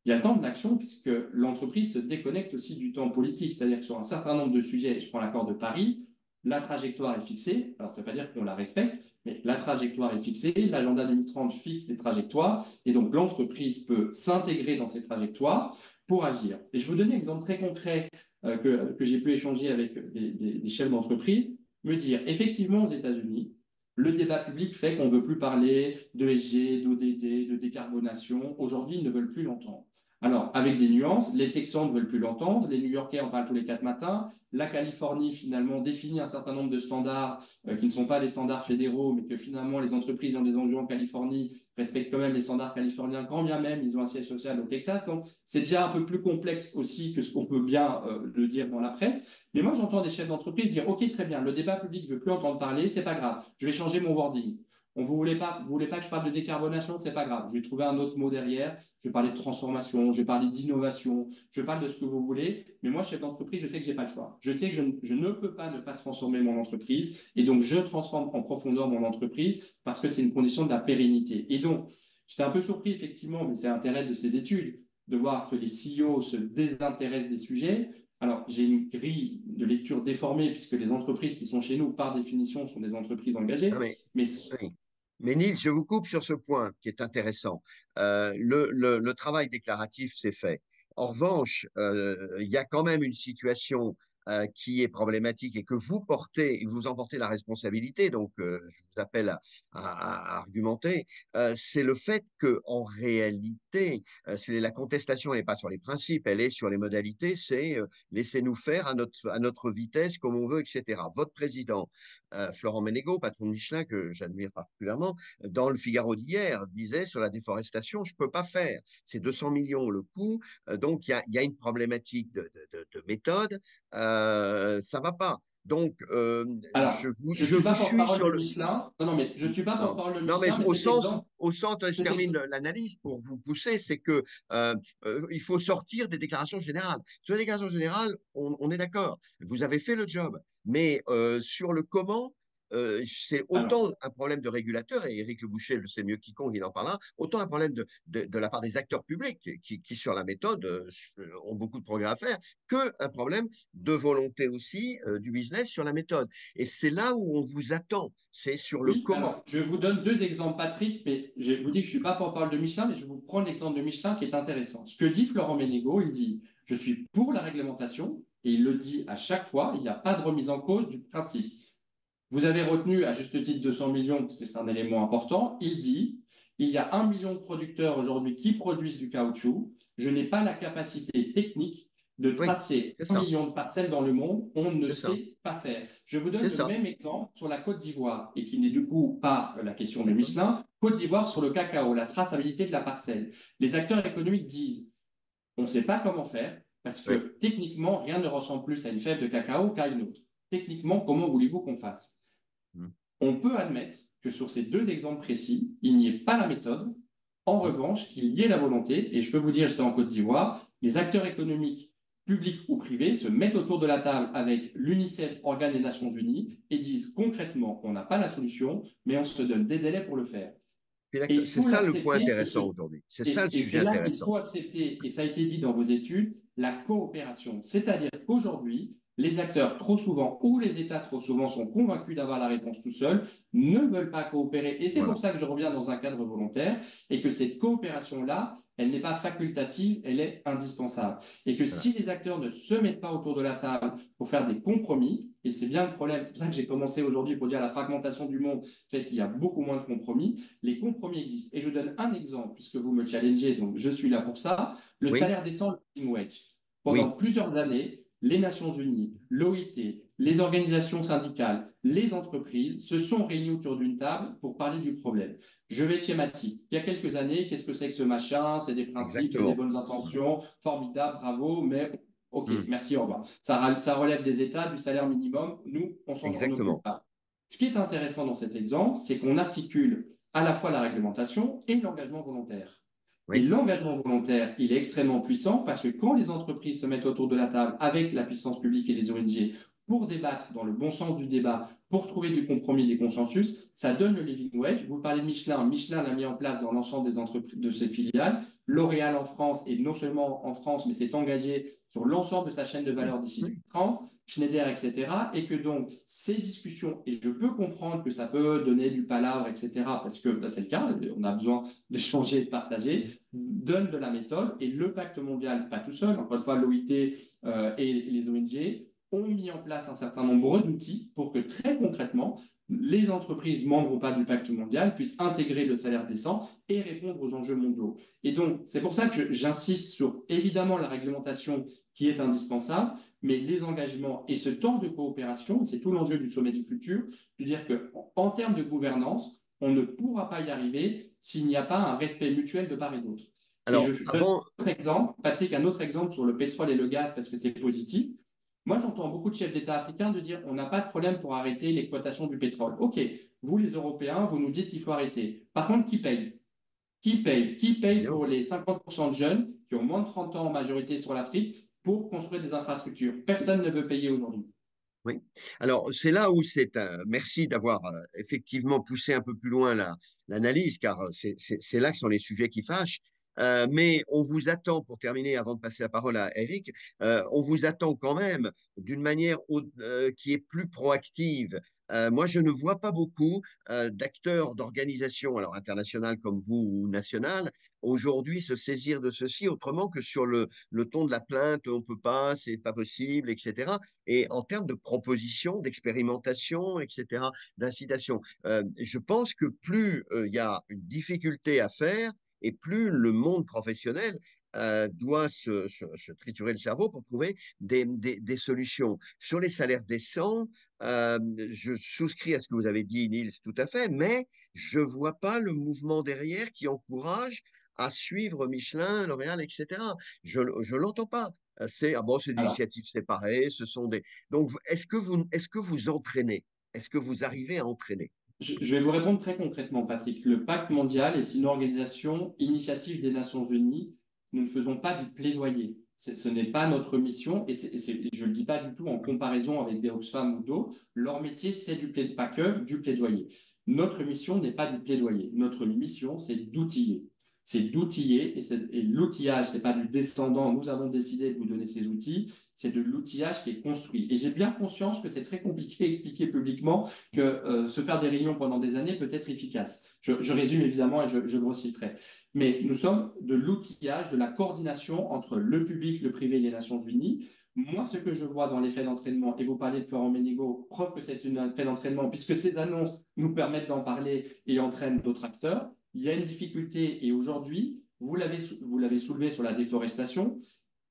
Il y a le temps de l'action puisque l'entreprise se déconnecte aussi du temps politique, c'est-à-dire que sur un certain nombre de sujets, je prends l'accord de Paris, la trajectoire est fixée, alors ça ne veut pas dire qu'on la respecte, mais la trajectoire est fixée, l'agenda 2030 fixe les trajectoires, et donc l'entreprise peut s'intégrer dans ces trajectoires pour agir. Et je vais vous donner un exemple très concret que j'ai pu échanger avec des chefs d'entreprise, me dire, effectivement, aux États-Unis, le débat public fait qu'on ne veut plus parler de SG, d'ODD, de décarbonation. Aujourd'hui, ils ne veulent plus l'entendre. Alors, avec des nuances, les Texans ne veulent plus l'entendre, les New-Yorkais en parlent tous les 4 matins, la Californie finalement définit un certain nombre de standards qui ne sont pas les standards fédéraux, mais que finalement les entreprises ont des enjeux en Californie respectent quand même les standards californiens, quand bien même ils ont un siège social au Texas. Donc, c'est déjà un peu plus complexe aussi que ce qu'on peut bien le dire dans la presse. Mais moi, j'entends des chefs d'entreprise dire, OK, très bien, le débat public ne veut plus entendre parler, c'est pas grave, je vais changer mon wording. Vous voulez pas, vous voulez pas que je parle de décarbonation, c'est pas grave. Je vais trouver un autre mot derrière. Je vais parler de transformation, je vais parler d'innovation, je parle de ce que vous voulez. Mais moi, chef d'entreprise, je sais que j'ai pas le choix. Je sais que je ne peux pas ne pas transformer mon entreprise. Et donc, je transforme en profondeur mon entreprise parce que c'est une condition de la pérennité. Et donc, j'étais un peu surpris, effectivement, mais c'est l'intérêt de ces études, de voir que les CEO se désintéressent des sujets. Alors, j'ai une grille de lecture déformée puisque les entreprises qui sont chez nous, par définition, sont des entreprises Non, engagées. Mais oui. Mais Nils, je vous coupe sur ce point qui est intéressant. Le travail déclaratif, c'est fait. En revanche, il y a quand même une situation qui est problématique et que vous portez, vous en portez la responsabilité, donc je vous appelle à argumenter, c'est le fait que en réalité, la contestation n'est pas sur les principes, elle est sur les modalités, c'est laissez-nous faire à notre vitesse comme on veut, etc. Votre président Florent Menegaux, patron de Michelin, que j'admire particulièrement, dans le Figaro d'hier, disait sur la déforestation, je ne peux pas faire. C'est 200 millions le coût. Donc, il y a une problématique de méthode. Ça ne va pas. Donc, alors, je ne je suis pas vous suis porte-parole sur de le. Michelin. Non, non, mais je ne suis pas Non, porte-parole de non, mais Michelin, mais au sens, je cet termine exemple, l'analyse pour vous pousser, c'est que il faut sortir des déclarations générales. Sur les déclarations générales, on est d'accord. Vous avez fait le job, mais sur le comment, c'est Alors, autant un problème de régulateur, et Éric Le Boucher le sait mieux que quiconque, il en parlera, autant un problème de la part des acteurs publics qui sur la méthode, ont beaucoup de progrès à faire, qu'un problème de volonté aussi du business sur la méthode. Et c'est là où on vous attend, c'est sur le oui, comment. alors je vous donne deux exemples, Patrick, mais je vous dis que je ne suis pas pour parler de Michelin, mais je vous prends l'exemple de Michelin qui est intéressant. Ce que dit Florent Ménégo, il dit, je suis pour la réglementation, et il le dit à chaque fois, il n'y a pas de remise en cause du principe. Vous avez retenu à juste titre 200 millions, parce que c'est un élément important. Il dit, il y a 1 million de producteurs aujourd'hui qui produisent du caoutchouc. Je n'ai pas la capacité technique de Oui, tracer c'est un ça, million de parcelles dans le monde. On ne c'est ça, sait pas faire. Je vous donne c'est le ça. même exemple sur la Côte d'Ivoire, et qui n'est du coup pas la question de D'accord? Michelin. Côte d'Ivoire sur le cacao, la traçabilité de la parcelle. Les acteurs économiques disent, on ne sait pas comment faire, parce Oui. que techniquement, rien ne ressemble plus à une fève de cacao qu'à une autre. Techniquement, comment voulez-vous qu'on fasse? Mm, On peut admettre que sur ces deux exemples précis, il n'y ait pas la méthode. En mm. revanche, qu'il y ait la volonté, et je peux vous dire, j'étais en Côte d'Ivoire, les acteurs économiques, publics ou privés, se mettent autour de la table avec l'UNICEF, organe des Nations Unies, et disent concrètement, on n'a pas la solution, mais on se donne des délais pour le faire. Et il C'est faut ça le point l'accepter, intéressant aujourd'hui. C'est ça le et sujet c'est là qu'il intéressant. faut accepter, et ça a été dit dans vos études, la coopération. C'est-à-dire qu'aujourd'hui, les acteurs trop souvent ou les États trop souvent sont convaincus d'avoir la réponse tout seuls, ne veulent pas coopérer. Et c'est pour Voilà. ça que je reviens dans un cadre volontaire et que cette coopération-là, elle n'est pas facultative, elle est indispensable. Et que Voilà. si les acteurs ne se mettent pas autour de la table pour faire des compromis, et c'est bien le problème, c'est pour ça que j'ai commencé aujourd'hui pour dire la fragmentation du monde fait qu'il y a beaucoup moins de compromis, les compromis existent. Et je donne un exemple, puisque vous me challengez, donc je suis là pour ça. Le Oui, salaire décent, le living wage. Pendant oui, plusieurs années, les Nations Unies, l'OIT, les organisations syndicales, les entreprises se sont réunies autour d'une table pour parler du problème. Je vais être schématique. Il y a quelques années, qu'est-ce que c'est que ce machin? C'est des principes, c'est des exactement. bonnes intentions, formidable, bravo, mais ok, Mm, merci, au revoir. Ça relève des États, du salaire minimum. Nous, on s'en occupe exactement. pas. Ce qui est intéressant dans cet exemple, c'est qu'on articule à la fois la réglementation et l'engagement volontaire. Et Oui. l'engagement volontaire, il est extrêmement puissant parce que quand les entreprises se mettent autour de la table avec la puissance publique et les ONG pour débattre dans le bon sens du débat, pour trouver du compromis, des consensus, ça donne le living wage. Vous parlez de Michelin. Michelin l'a mis en place dans l'ensemble des entreprises de ses filiales. L'Oréal en France, et non seulement en France, mais s'est engagé sur l'ensemble de sa chaîne de Oui, valeur d'ici oui, 30, Schneider, etc. Et que donc ces discussions, et je peux comprendre que ça peut donner du palabre, etc., parce que bah, c'est le cas, on a besoin d'échanger et de partager, donnent de la méthode. Et le pacte mondial, pas tout seul, encore une fois, l'OIT et les ONG, ont mis en place un certain nombre d'outils pour que très concrètement, les entreprises membres ou pas du pacte mondial puissent intégrer le salaire décent et répondre aux enjeux mondiaux. Et donc, c'est pour ça que j'insiste sur évidemment la réglementation qui est indispensable, mais les engagements et ce temps de coopération, c'est tout l'enjeu du sommet du futur, de dire qu'en termes de gouvernance, on ne pourra pas y arriver s'il n'y a pas un respect mutuel de part et d'autre. Et Alors, je donne avant, un autre exemple, Patrick, un autre exemple sur le pétrole et le gaz parce que c'est positif. Moi, j'entends beaucoup de chefs d'État africains de dire on n'a pas de problème pour arrêter l'exploitation du pétrole. OK, vous les Européens, vous nous dites qu'il faut arrêter. Par contre, qui paye? Qui paye? Qui paye bien, pour les 50% de jeunes qui ont moins de 30 ans en majorité sur l'Afrique pour construire des infrastructures? Personne ne veut payer aujourd'hui. oui. Alors, c'est là où merci d'avoir effectivement poussé un peu plus loin l'analyse, car c'est là que sont les sujets qui fâchent. Mais on vous attend, pour terminer, avant de passer la parole à Eric, on vous attend quand même d'une manière qui est plus proactive. Moi, je ne vois pas beaucoup d'acteurs, d'organisations, alors internationales comme vous ou nationales, aujourd'hui se saisir de ceci autrement que sur le ton de la plainte, on peut pas, c'est pas possible, etc. Et en termes de propositions, d'expérimentation, etc., d'incitation. Je pense que plus il y a une difficulté à faire et plus le monde professionnel doit se triturer le cerveau pour trouver des solutions. Sur les salaires décents, je souscris à ce que vous avez dit, Niels, tout à fait, mais je ne vois pas le mouvement derrière qui encourage à suivre Michelin, L'Oréal, etc. Je ne l'entends pas. C'est ah bon, c'est des Alors, initiatives séparées, ce sont des. Donc, est-ce que vous entraînez? Est-ce que vous arrivez à entraîner? je vais vous répondre très concrètement, Patrick. Le pacte mondial est une organisation initiative des Nations Unies. Nous ne faisons pas du plaidoyer. Ce n'est pas notre mission, je ne le dis pas du tout en comparaison avec des Oxfam ou d'autres. Leur métier, c'est pas que du plaidoyer. Notre mission n'est pas du plaidoyer. Notre mission, c'est d'outiller. C'est d'outiller, et l'outillage, c'est pas du descendant. Nous avons décidé de vous donner ces outils. C'est de l'outillage qui est construit. Et j'ai bien conscience que c'est très compliqué à expliquer publiquement que se faire des réunions pendant des années peut être efficace. Je résume évidemment et je grossis le trait. Mais nous sommes de l'outillage, de la coordination entre le public, le privé et les Nations Unies. Moi, ce que je vois dans les faits d'entraînement, et vous parlez de Florent Ménigaud, preuve que c'est un fait d'entraînement, puisque ces annonces nous permettent d'en parler et entraînent d'autres acteurs, il y a une difficulté. Et aujourd'hui, vous l'avez soulevé sur la déforestation,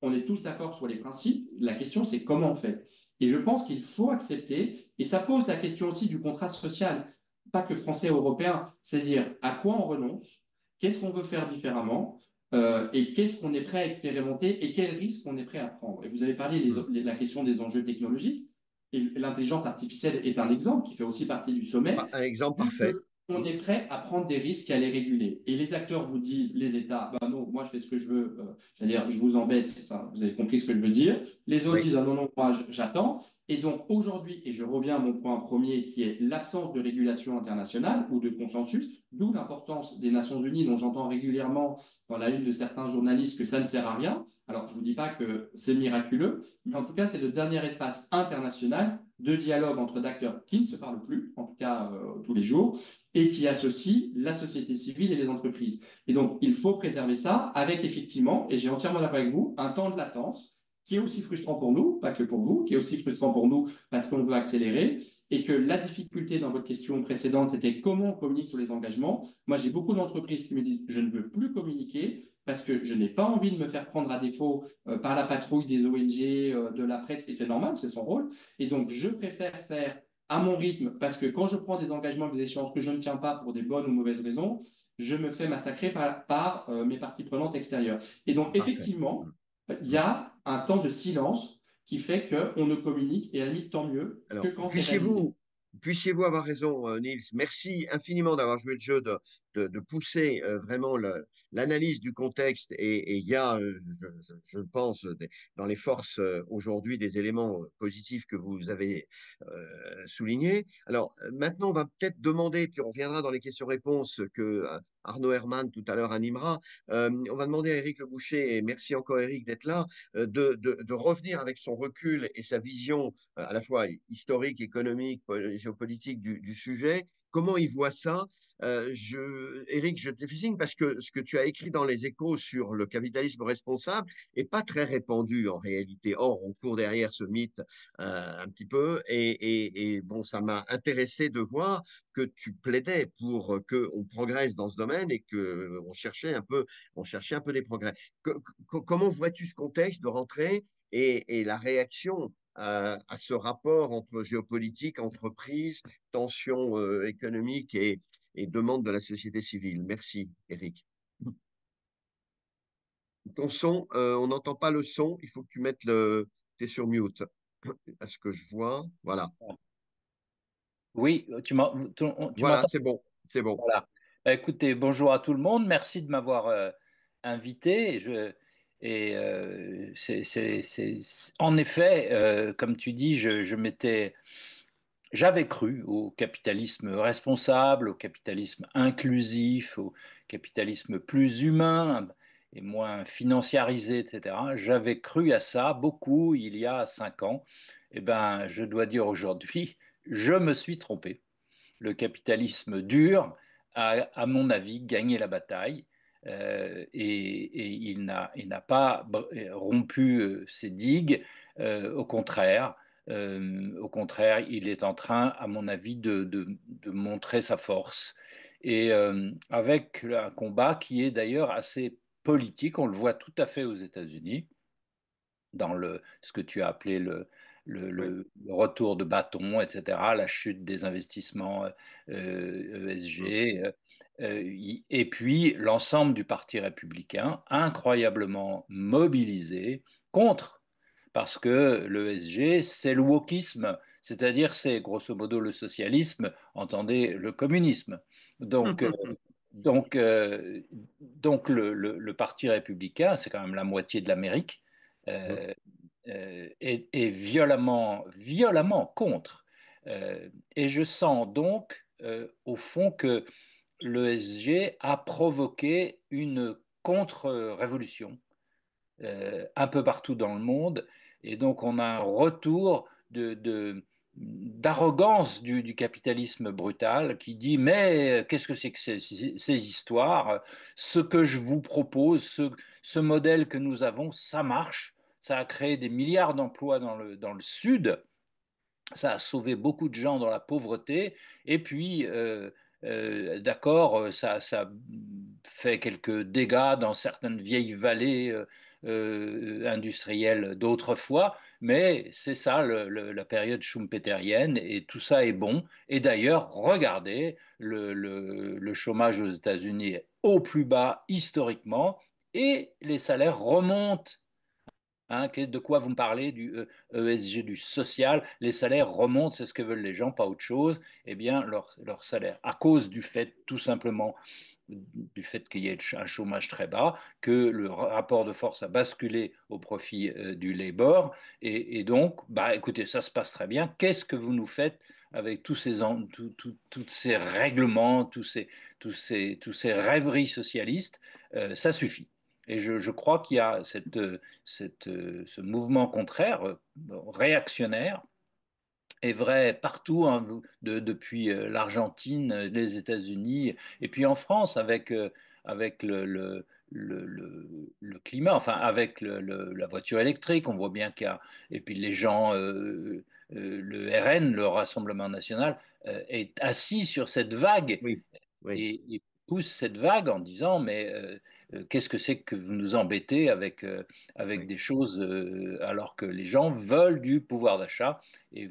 on est tous d'accord sur les principes. La question, c'est comment on fait. Et je pense qu'il faut accepter, et ça pose la question aussi du contrat social, pas que français ou européen, c'est-à-dire à quoi on renonce, qu'est-ce qu'on veut faire différemment, et qu'est-ce qu'on est prêt à expérimenter et quels risques on est prêt à prendre. Et vous avez parlé Mm. de la question des enjeux technologiques, et l'intelligence artificielle est un exemple qui fait aussi partie du sommet, Un exemple vu parfait. qu'on Mm. est prêt à prendre des risques et à les réguler. Et les acteurs vous disent, les États, ben non, moi je fais ce que je veux, c'est-à-dire je vous embête, enfin, vous avez compris ce que je veux dire. Les autres Oui, disent, ah non, non, moi j'attends. Et donc aujourd'hui, et je reviens à mon point premier, qui est l'absence de régulation internationale ou de consensus, d'où l'importance des Nations Unies, dont j'entends régulièrement dans la une de certains journalistes que ça ne sert à rien. Alors je ne vous dis pas que c'est miraculeux, mais en tout cas c'est le dernier espace international de dialogue entre d'acteurs qui ne se parlent plus, en tout cas tous les jours, et qui associe la société civile et les entreprises. Et donc, il faut préserver ça avec effectivement, et j'ai entièrement d'accord avec vous, un temps de latence qui est aussi frustrant pour nous, pas que pour vous, qui est aussi frustrant pour nous parce qu'on veut accélérer, et que la difficulté dans votre question précédente, c'était comment on communique sur les engagements. Moi, j'ai beaucoup d'entreprises qui me disent, je ne veux plus communiquer parce que je n'ai pas envie de me faire prendre à défaut par la patrouille des ONG, de la presse, et c'est normal, c'est son rôle. Et donc, je préfère faire à mon rythme, parce que quand je prends des engagements, des échéances que je ne tiens pas pour des bonnes ou mauvaises raisons, je me fais massacrer par mes parties prenantes extérieures. Et donc, parfait. effectivement, Mm. il y Mm. a un temps de silence qui fait qu'on ne communique, et à la limite, tant mieux, que Alors, quand c'est réalisé. puissiez-vous avoir raison, Niels. Merci infiniment d'avoir joué le jeu de pousser vraiment l'analyse du contexte. Et il y a, je pense, dans les forces aujourd'hui, des éléments positifs que vous avez soulignés. Alors, maintenant, on va peut-être demander, puis on reviendra dans les questions-réponses que Arnaud Herman tout à l'heure animera. On va demander à Éric Le Boucher, et merci encore Éric d'être là, de revenir avec son recul et sa vision à la fois historique, économique, géopolitique du sujet. Comment il voit ça? Éric, je te félicite parce que ce que tu as écrit dans les Échos sur le capitalisme responsable est pas très répandu en réalité. Or, on court derrière ce mythe un petit peu et bon, ça m'a intéressé de voir que tu plaidais pour qu'on progresse dans ce domaine et que on cherchait un peu des progrès. Comment vois-tu ce contexte de rentrée et la réaction à ce rapport entre géopolitique, entreprise, tensions économiques et demandes de la société civile? Merci, Eric. Ton son, on n'entend pas le son, il faut que tu mettes le... Tu es sur mute, à ce que je vois. Voilà, Oui, tu voilà, m'entends? c'est bon, c'est bon. Voilà. Écoutez, bonjour à tout le monde. Merci de m'avoir invité. En effet, comme tu dis, j'avais cru au capitalisme responsable, au capitalisme inclusif, au capitalisme plus humain et moins financiarisé, etc. J'avais cru à ça beaucoup il y a 5 ans. Eh ben, je dois dire aujourd'hui, je me suis trompé. Le capitalisme dur a, à mon avis, gagné la bataille et il n'a pas rompu ses digues. Au contraire, il est en train, à mon avis, de montrer sa force. Et avec un combat qui est d'ailleurs assez politique, on le voit tout à fait aux États-Unis dans ce que tu as appelé Oui. le retour de bâton, etc., la chute des investissements Mm. ESG, et puis l'ensemble du Parti républicain incroyablement mobilisé contre, parce que l'ESG, c'est le wokisme, c'est-à-dire c'est grosso modo le socialisme, entendez le communisme. Donc, donc, donc le Parti républicain, c'est quand même la moitié de l'Amérique, Mhm. euh, est violemment, violemment contre. Et je sens donc, au fond, que l'ESG a provoqué une contre-révolution un peu partout dans le monde. Et donc, on a un retour d'arrogance du capitalisme brutal qui dit, mais qu'est-ce que c'est que ces histoires? Ce que je vous propose, ce modèle que nous avons, ça marche. Ça a créé des milliards d'emplois dans le Sud, ça a sauvé beaucoup de gens dans la pauvreté. Et puis, d'accord, ça fait quelques dégâts dans certaines vieilles vallées industrielles d'autrefois, mais c'est ça la période schumpeterienne et tout ça est bon. Et d'ailleurs, regardez, le chômage aux États-Unis est au plus bas historiquement et les salaires remontent. Hein, de quoi vous me parlez du ESG, du social? Les salaires remontent, c'est ce que veulent les gens, pas autre chose. Eh bien, leur salaire, à cause du fait, tout simplement, du fait qu'il y ait un chômage très bas, que le rapport de force a basculé au profit du labor. Et donc, bah, écoutez, ça se passe très bien. Qu'est-ce que vous nous faites avec tous ces règlements, tous ces rêveries socialistes? Ça suffit. Et je crois qu'il y a ce mouvement contraire, réactionnaire, est vrai partout, hein, depuis l'Argentine, les États-Unis, et puis en France avec le climat, enfin avec la voiture électrique, on voit bien qu'il y a, et puis les gens, le RN, le Rassemblement national, est assis sur cette vague Oui, oui, et pousse cette vague en disant mais qu'est-ce que c'est que vous nous embêtez avec oui. des choses alors que les gens veulent du pouvoir d'achat et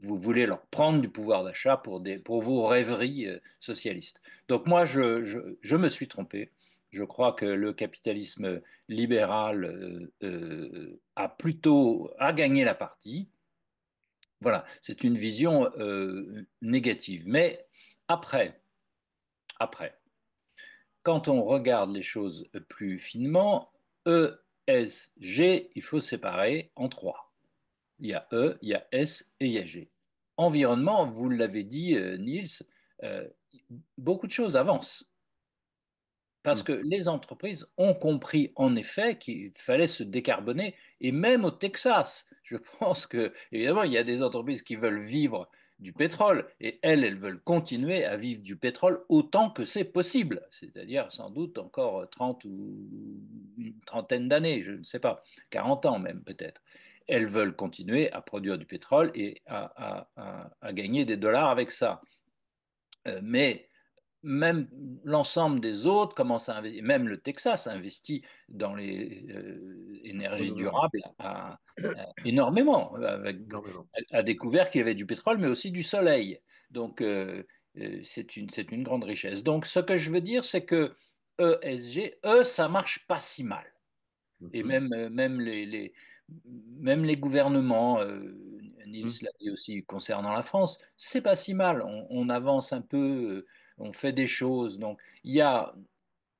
vous voulez leur prendre du pouvoir d'achat pour vos rêveries socialistes. Donc moi, je me suis trompé. Je crois que le capitalisme libéral a gagné la partie. Voilà, c'est une vision négative. Mais après, après, quand on regarde les choses plus finement, E, S, G, il faut séparer en trois. Il y a E, il y a S et il y a G. Environnement, vous l'avez dit, Niels, euh, beaucoup de choses avancent. Parce Mm. que les entreprises ont compris en effet qu'il fallait se décarboner, et même au Texas, je pense que, évidemment, il y a des entreprises qui veulent vivre du pétrole, et elles veulent continuer à vivre du pétrole autant que c'est possible, c'est-à-dire sans doute encore 30 ou une trentaine d'années, je ne sais pas, 40 ans même peut-être. Elles veulent continuer à produire du pétrole et à gagner des dollars avec ça. Mais même l'ensemble des autres commencent à investir, même le Texas investit dans les énergies Renouvelable, durables énormément, énormément. a découvert qu'il y avait du pétrole, mais aussi du soleil. Donc, c'est une grande richesse. Donc, ce que je veux dire, c'est que ESG, ça marche pas si mal. Et Mhm. même les gouvernements, Niels Mm. l'a dit aussi concernant la France, c'est pas si mal. On avance un peu, on fait des choses. Donc, il y a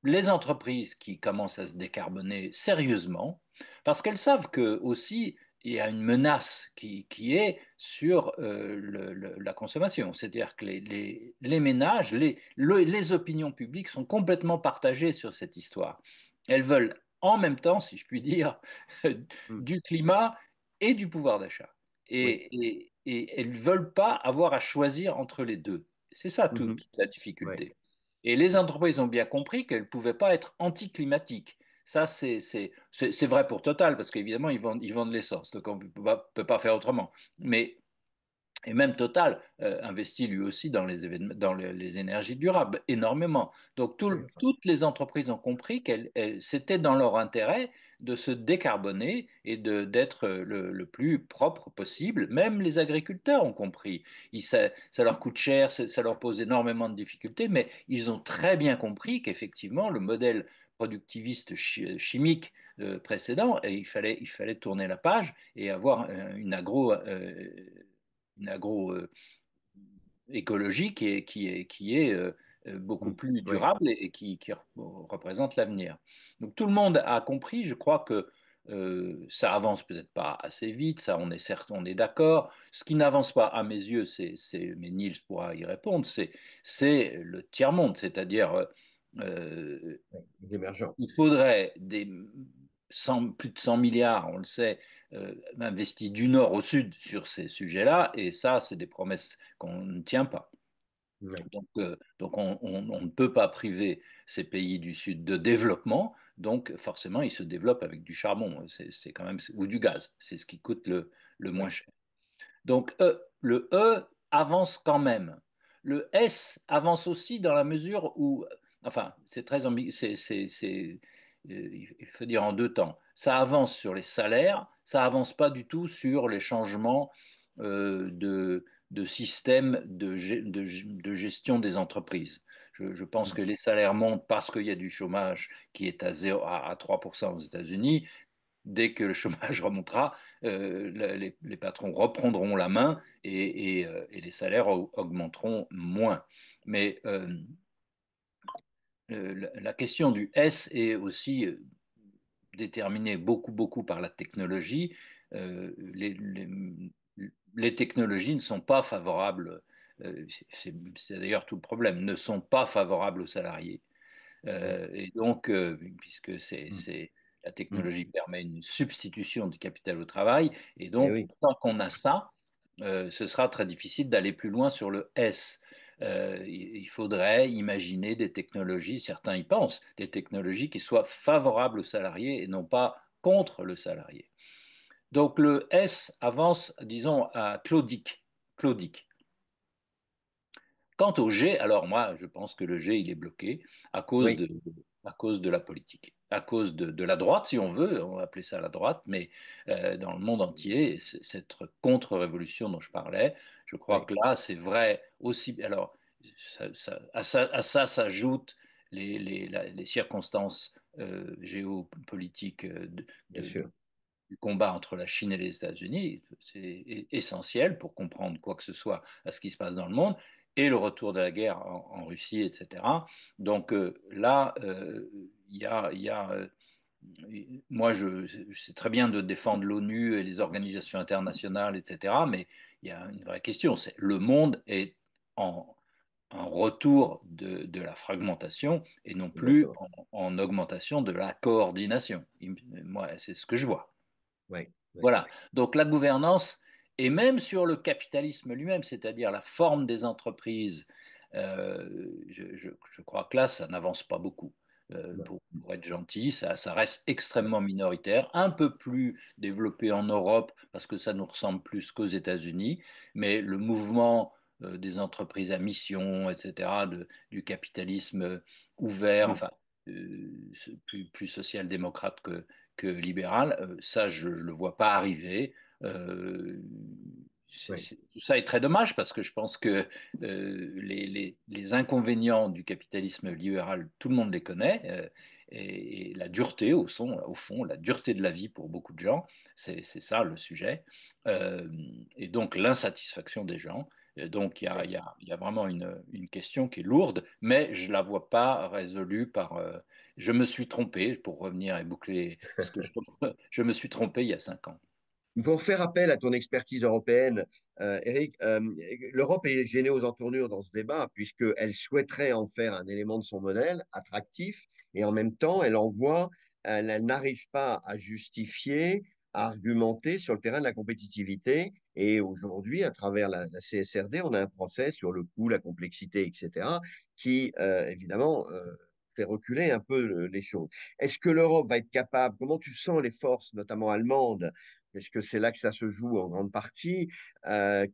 les entreprises qui commencent à se décarboner sérieusement parce qu'elles savent que aussi il y a une menace qui est sur la consommation. C'est-à-dire que les ménages, les opinions publiques sont complètement partagées sur cette histoire. Elles veulent en même temps, si je puis dire, Mm. du climat et du pouvoir d'achat. Oui. Et elles ne veulent pas avoir à choisir entre les deux. C'est ça Mhm. toute la Ouais. difficulté. Et les entreprises ont bien compris qu'elles ne pouvaient pas être anticlimatiques. Ça, c'est vrai pour Total, parce qu'évidemment, ils vendent l'essence, donc on ne peut pas faire autrement. Mais et même Total investit lui aussi dans les événements, dans les énergies durables énormément. Donc Oui, enfin. toutes les entreprises ont compris c'était dans leur intérêt de se décarboner et d'être le plus propre possible. Même les agriculteurs ont compris. Ça leur coûte cher, ça leur pose énormément de difficultés, mais ils ont très bien compris qu'effectivement le modèle productiviste chimique précédent, et il fallait tourner la page et avoir une agro écologie qui est beaucoup Mm. plus Oui. durable et qui représente l'avenir. Donc tout le monde a compris, je crois que Ça avance peut-être pas assez vite, ça on est certes, on est d'accord. Ce qui n'avance pas à mes yeux, mais Niels pourra y répondre, c'est le tiers-monde, c'est-à-dire Les émergents. il faudrait plus de 100 milliards, on le sait, investis du nord au sud sur ces sujets-là, et ça, c'est des promesses qu'on ne tient pas. Ouais. Donc on ne peut pas priver ces pays du Sud de développement, donc forcément ils se développent avec du charbon, c'est quand même, ou du gaz, c'est ce qui coûte le moins Ouais. cher. Donc le E avance quand même. Le S avance aussi dans la mesure où, enfin, c'est très ambigu, il faut dire en deux temps. Ça avance sur les salaires, ça avance pas du tout sur les changements de système de gestion des entreprises. Je pense que les salaires montent parce qu'il y a du chômage qui est à 0, à 3% aux États-Unis. Dès que le chômage remontera, les patrons reprendront la main et les salaires augmenteront moins. Mais la question du S est aussi déterminée beaucoup par la technologie. Les technologies ne sont pas favorables, c'est d'ailleurs tout le problème, ne sont pas favorables aux salariés. Ouais. Et donc, puisque Mm. la Mm. technologie permet une substitution du capital au travail, et Eh donc, oui, tant qu'on a ça, ce sera très difficile d'aller plus loin sur le S. Il faudrait imaginer des technologies, certains y pensent, des technologies qui soient favorables aux salariés et non pas contre le salarié. Donc le S avance, disons, à claudique. Claudique. Quant au G, alors moi, je pense que le G, il est bloqué à cause oui, à cause de la politique, à cause de la droite, si on veut, on va appeler ça la droite, mais dans le monde entier, cette contre-révolution dont je parlais, je crois oui, que là, c'est vrai aussi. Alors, à ça s'ajoutent les circonstances géopolitiques bien de, sûr. du combat entre la Chine et les États-Unis, c'est essentiel pour comprendre quoi que ce soit à ce qui se passe dans le monde, et le retour de la guerre en Russie, etc. Donc là, il y a moi, c'est très bien de défendre l'ONU et les organisations internationales, etc. Mais il y a une vraie question, c'est le monde est en, en retour la fragmentation et non plus D'accord. en augmentation de la coordination. Moi, c'est ce que je vois. Oui, oui, Voilà. Donc la gouvernance, et même sur le capitalisme lui-même, c'est-à-dire la forme des entreprises, je crois que là, ça n'avance pas beaucoup. Pour être gentil, ça reste extrêmement minoritaire, un peu plus développé en Europe parce que ça nous ressemble plus qu'aux États-Unis, mais le mouvement des entreprises à mission, etc., du capitalisme ouvert, Mm. enfin, plus social-démocrate que libéral, ça, je ne le vois pas arriver. Euh, Oui, Tout ça est très dommage parce que je pense que les inconvénients du capitalisme libéral, tout le monde les connaît, et la dureté, au fond, la dureté de la vie pour beaucoup de gens, c'est ça le sujet. Euh, et donc l'insatisfaction des gens. Et donc oui. il y a vraiment une question qui est lourde, mais je ne la vois pas résolue par... je me suis trompé, pour revenir et boucler ce que je me suis trompé il y a 5 ans. Pour faire appel à ton expertise européenne, Eric, l'Europe est gênée aux entournures dans ce débat, puisqu'elle souhaiterait en faire un élément de son modèle attractif, et en même temps, elle n'arrive pas à justifier, à argumenter sur le terrain de la compétitivité. Et aujourd'hui, à travers la CSRD, on a un procès sur le coût, la complexité, etc., qui, évidemment, fait reculer un peu les choses. Est-ce que l'Europe va être capable, comment tu sens les forces, notamment allemandes, parce que c'est là que ça se joue en grande partie,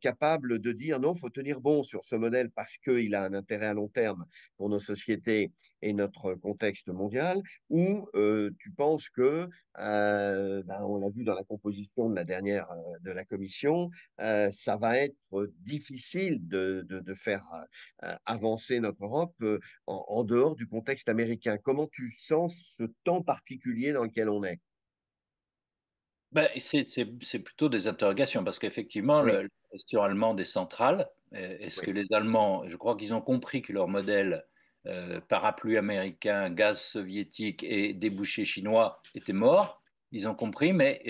capable de dire non, il faut tenir bon sur ce modèle parce qu'il a un intérêt à long terme pour nos sociétés et notre contexte mondial, ou tu penses que, on l'a vu dans la composition de la dernière de la commission, ça va être difficile de faire avancer notre Europe en dehors du contexte américain. Comment tu sens ce temps particulier dans lequel on est? Ben, c'est plutôt des interrogations, parce qu'effectivement, Oui, la question allemande est centrale. Est-ce que oui, les Allemands, je crois qu'ils ont compris que leur modèle parapluie américain, gaz soviétique et débouché chinois était mort. ils ont compris, mais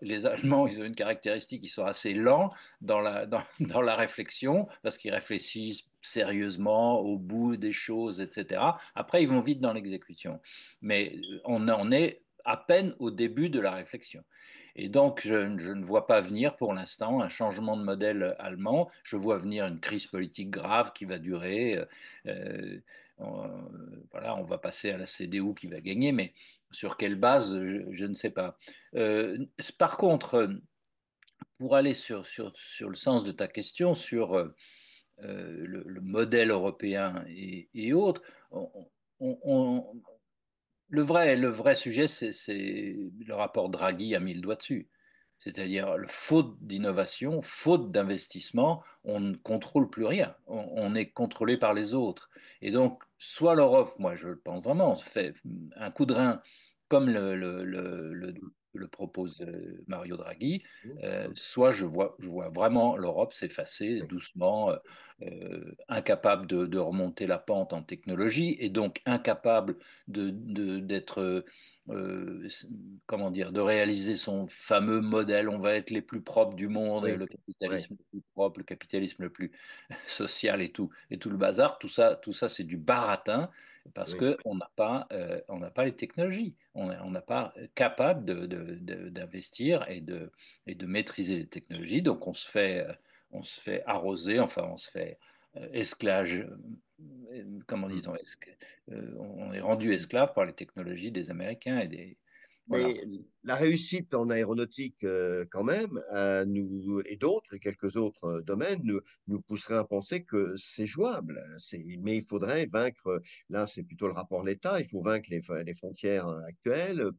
les Allemands, ils ont une caractéristique, ils sont assez lents dans la réflexion, parce qu'ils réfléchissent sérieusement au bout des choses, etc. Après, ils vont vite dans l'exécution. Mais on en est à peine au début de la réflexion. Et donc, je ne vois pas venir pour l'instant un changement de modèle allemand. Je vois venir une crise politique grave qui va durer. Euh, voilà, on va passer à la CDU qui va gagner, mais sur quelle base, je ne sais pas. Par contre, pour aller sur le sens de ta question, sur le modèle européen et autres, on- on- le vrai sujet, c'est le rapport Draghi a mis le doigt dessus. C'est-à-dire, faute d'innovation, faute d'investissement, on ne contrôle plus rien. On est contrôlé par les autres. Et donc, soit l'Europe, moi je le pense vraiment, fait un coup de rein comme le propose Mario Draghi, soit je vois vraiment l'Europe s'effacer Oui, doucement, incapable de remonter la pente en technologie et donc incapable d'être comment dire, de réaliser son fameux modèle. On va être les plus propres du monde, oui, le oui, capitalisme le plus propre, le capitalisme le plus social et tout le bazar. Tout ça, c'est du baratin parce oui. que on n'a pas les technologies. On n'a pas capable d'investir et de maîtriser les technologies. Donc on se fait arroser, enfin on se fait esclavage, comment Mm. dit-on, on est rendu esclave par les technologies des Américains et des voilà. Mais la réussite en aéronautique, quand même, et d'autres, et quelques autres domaines, nous pousserait à penser que c'est jouable. Mais il faudrait vaincre, là c'est plutôt le rapport de l'État, il faut vaincre les frontières actuelles,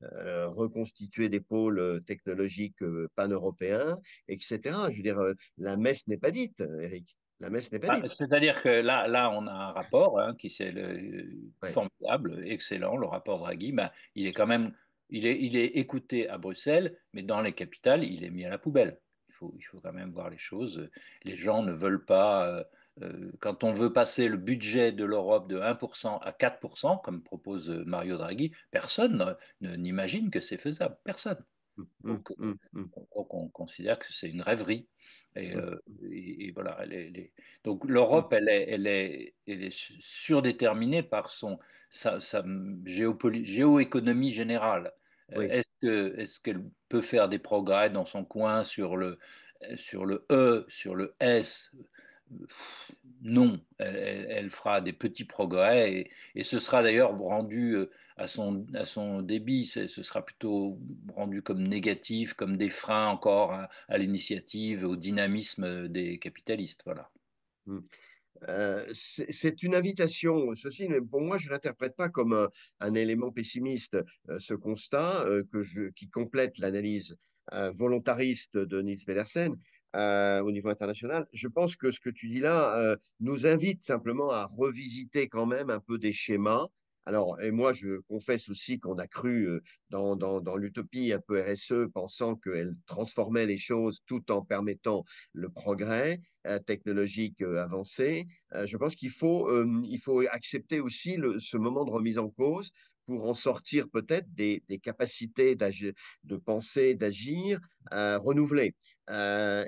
reconstituer des pôles technologiques pan-européens, etc. Je veux dire, la messe n'est pas dite, Eric. La messe n'est pas Ah, dite. c'est-à-dire que là, on a un rapport hein, qui c'est Ouais. formidable, excellent, le rapport Draghi. Ben, il est quand même, il est écouté à Bruxelles, mais dans les capitales, il est mis à la poubelle. Il faut quand même voir les choses. Les gens ne veulent pas. Quand on veut passer le budget de l'Europe de 1% à 4%, comme propose Mario Draghi, personne n'imagine que c'est faisable. Personne. Mm, mm, Donc, mm, mm, on considère que c'est une rêverie. Et, mm, et voilà, donc mm. l'Europe, elle est surdéterminée par sa géoéconomie générale. Oui. Est-ce qu'elle peut faire des progrès dans son coin sur le E, sur le S? Non, elle fera des petits progrès et ce sera d'ailleurs rendu à son débit, ce sera plutôt rendu comme négatif, comme des freins encore à l'initiative, au dynamisme des capitalistes. Voilà. Mm. C'est une invitation, ceci, mais pour moi, je ne l'interprète pas comme un élément pessimiste, ce constat qui complète l'analyse volontariste de Niels Pedersen au niveau international. Je pense que ce que tu dis là nous invite simplement à revisiter quand même un peu des schémas. Alors, et moi, je confesse aussi qu'on a cru dans l'utopie un peu RSE, pensant qu'elle transformait les choses tout en permettant le progrès technologique avancé. Je pense il faut accepter aussi ce moment de remise en cause pour en sortir peut-être des capacités de penser, d'agir renouvelées.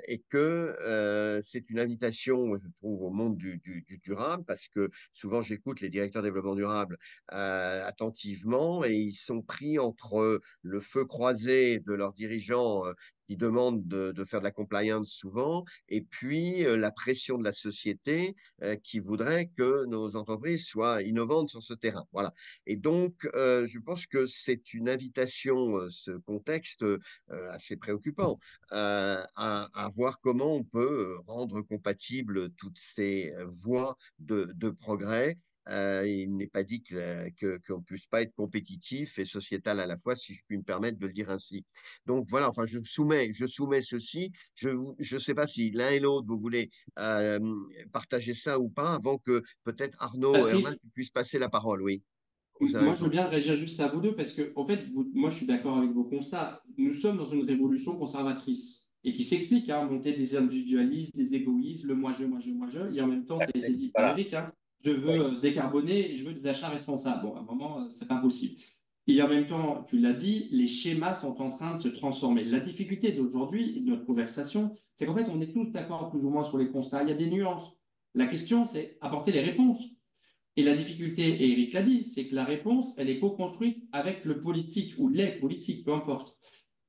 Et que c'est une invitation, je trouve, au monde du durable, parce que souvent j'écoute les directeurs de développement durable attentivement et ils sont pris entre le feu croisé de leurs dirigeants qui demandent de faire de la compliance souvent, et puis la pression de la société qui voudrait que nos entreprises soient innovantes sur ce terrain. Voilà. Et donc, je pense que c'est une invitation, ce contexte assez préoccupant, à voir comment on peut rendre compatibles toutes ces voies de progrès. Il n'est pas dit qu'on ne puisse pas être compétitif et sociétal à la fois, si je puis me permettre de le dire ainsi. Donc voilà, enfin, je soumets ceci. Je ne sais pas si l'un et l'autre, vous voulez euh, partager ça ou pas, avant que peut-être Arnaud, Herman, Patrick, tu puisses passer la parole, oui, aux uns et moi, aux je veux autres. bien réagir juste à vous deux parce que, en fait, moi, je suis d'accord avec vos constats. Nous sommes dans une révolution conservatrice et qui s'explique, hein, montée des individualismes, des égoïsmes, le moi-je, et en même temps, ça a été dit par Voilà. Eric, hein, je veux Oui. décarboner et je veux des achats responsables. Bon, à un moment, c'est pas possible. Et en même temps, tu l'as dit, les schémas sont en train de se transformer. La difficulté d'aujourd'hui, de notre conversation, c'est qu'en fait, on est tous d'accord plus ou moins sur les constats. Il y a des nuances. La question, c'est apporter les réponses. Et la difficulté, et Eric l'a dit, c'est que la réponse, elle est co-construite avec le politique ou les politiques, peu importe,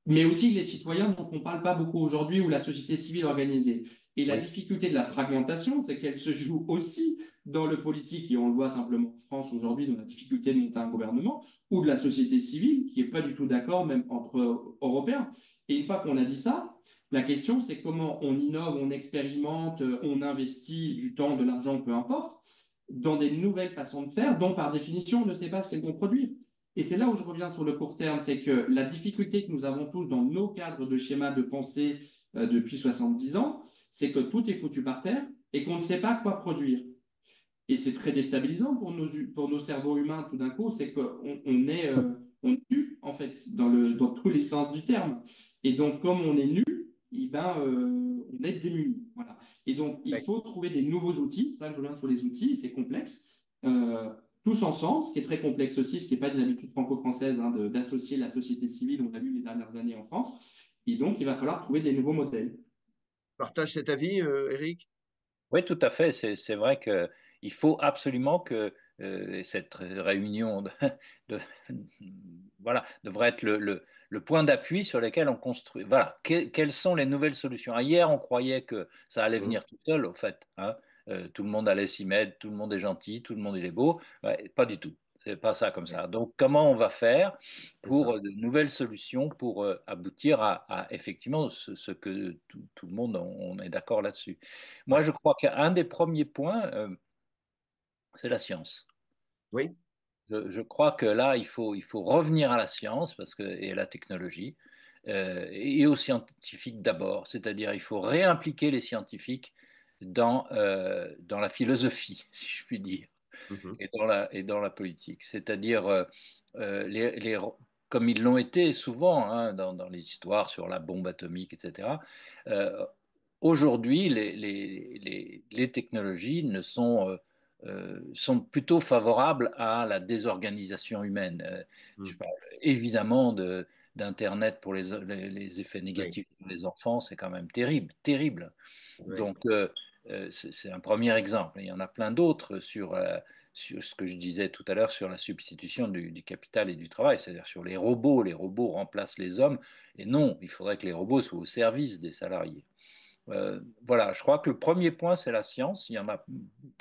mais aussi les citoyens dont on ne parle pas beaucoup aujourd'hui ou la société civile organisée. Et la Oui, difficulté de la fragmentation, c'est qu'elle se joue aussi dans le politique, et on le voit simplement en France aujourd'hui, dans la difficulté de monter un gouvernement, ou de la société civile, qui n'est pas du tout d'accord, même entre Européens. Et une fois qu'on a dit ça, la question, c'est comment on innove, on expérimente, on investit du temps, de l'argent, peu importe, dans des nouvelles façons de faire, dont par définition, on ne sait pas ce qu'elles vont produire. Et c'est là où je reviens sur le court terme, c'est que la difficulté que nous avons tous dans nos cadres de schéma de pensée depuis 70 ans, c'est que tout est foutu par terre et qu'on ne sait pas quoi produire. Et c'est très déstabilisant pour nos cerveaux humains tout d'un coup, c'est on tue en fait dans tous les sens du terme. Et donc comme on est nu, eh ben, on est démuni. Voilà. Et donc il oui. faut trouver des nouveaux outils. Ça, je reviens sur les outils, c'est complexe. Euh, Tous ensemble, ce qui est très complexe aussi, ce qui n'est pas une habitude franco-française hein, d'associer la société civile, on l'a vu les dernières années en France. Et donc il va falloir trouver des nouveaux modèles. Partage cet avis, Eric? Oui, tout à fait. C'est vrai qu'il faut absolument que cette réunion de- voilà, devrait être le point d'appui sur lequel on construit. Voilà, quelles sont les nouvelles solutions? Ah, hier, on croyait que ça allait Hum, venir tout seul, au fait, hein. Tout le monde allait s'y mettre, tout le monde est gentil, tout le monde il est beau. Ouais, pas du tout. C'est pas ça comme ouais, ça. Donc, comment on va faire c'est ça. pour de nouvelles solutions pour aboutir à effectivement ce que tout le monde, on est d'accord là-dessus. Moi, Ouais, je crois qu'un des premiers points, c'est la science. oui, Je crois que là, il faut revenir à la science et à la technologie, et aux scientifiques d'abord. C'est-à-dire, il faut réimpliquer les scientifiques dans la philosophie, si je puis dire, mhm, et dans la politique. C'est-à-dire, comme ils l'ont été souvent hein, dans les histoires sur la bombe atomique, etc. euh, Aujourd'hui, les technologies ne sont, sont plutôt favorables à la désorganisation humaine. Je hum, parle évidemment d'Internet pour les effets oui, négatifs des enfants, c'est quand même terrible, terrible. oui. Donc, c'est un premier exemple. Il y en a plein d'autres sur ce que je disais tout à l'heure sur la substitution du capital et du travail, c'est-à-dire sur les robots. Les robots remplacent les hommes. Et non, il faudrait que les robots soient au service des salariés. Voilà, je crois que le premier point, c'est la science. Il y en a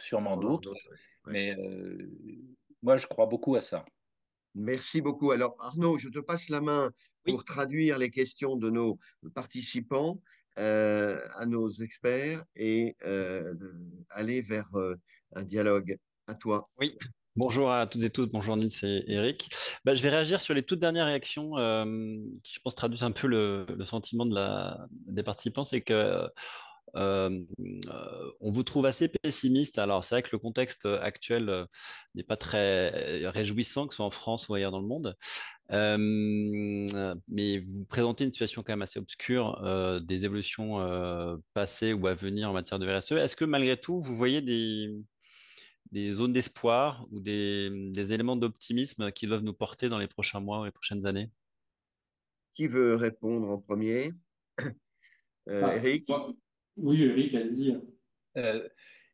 sûrement On en a d'autres, d'autres, ouais, ouais. mais moi, je crois beaucoup à ça. Merci beaucoup. Alors, Arnaud, je te passe la main Oui. pour traduire les questions de nos participants à nos experts et aller vers un dialogue. À toi. Oui, bonjour à toutes et tous, bonjour Nils et Eric. Je vais réagir sur les toutes dernières réactions qui, je pense, traduisent un peu le sentiment des participants. C'est que on vous trouve assez pessimiste. Alors, c'est vrai que le contexte actuel n'est pas très réjouissant, que ce soit en France ou ailleurs dans le monde. Mais vous présentez une situation quand même assez obscure des évolutions passées ou à venir en matière de RSE. Est-ce que malgré tout, vous voyez des zones d'espoir ou des éléments d'optimisme qui doivent nous porter dans les prochains mois ou les prochaines années? Qui veut répondre en premier? Ah, Eric? oui, Eric, allez-y. Euh,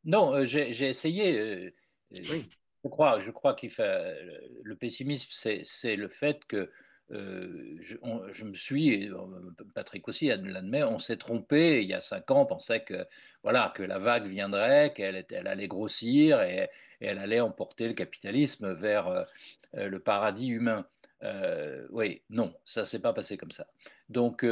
non, j'ai essayé. Oui. Je crois qu'il fait le pessimisme, c'est le fait que je me suis, et Patrick aussi l'admet, on s'est trompé il y a 5 ans, on pensait que voilà que la vague viendrait, elle allait grossir et elle allait emporter le capitalisme vers le paradis humain. Oui, non, ça s'est pas passé comme ça. Donc,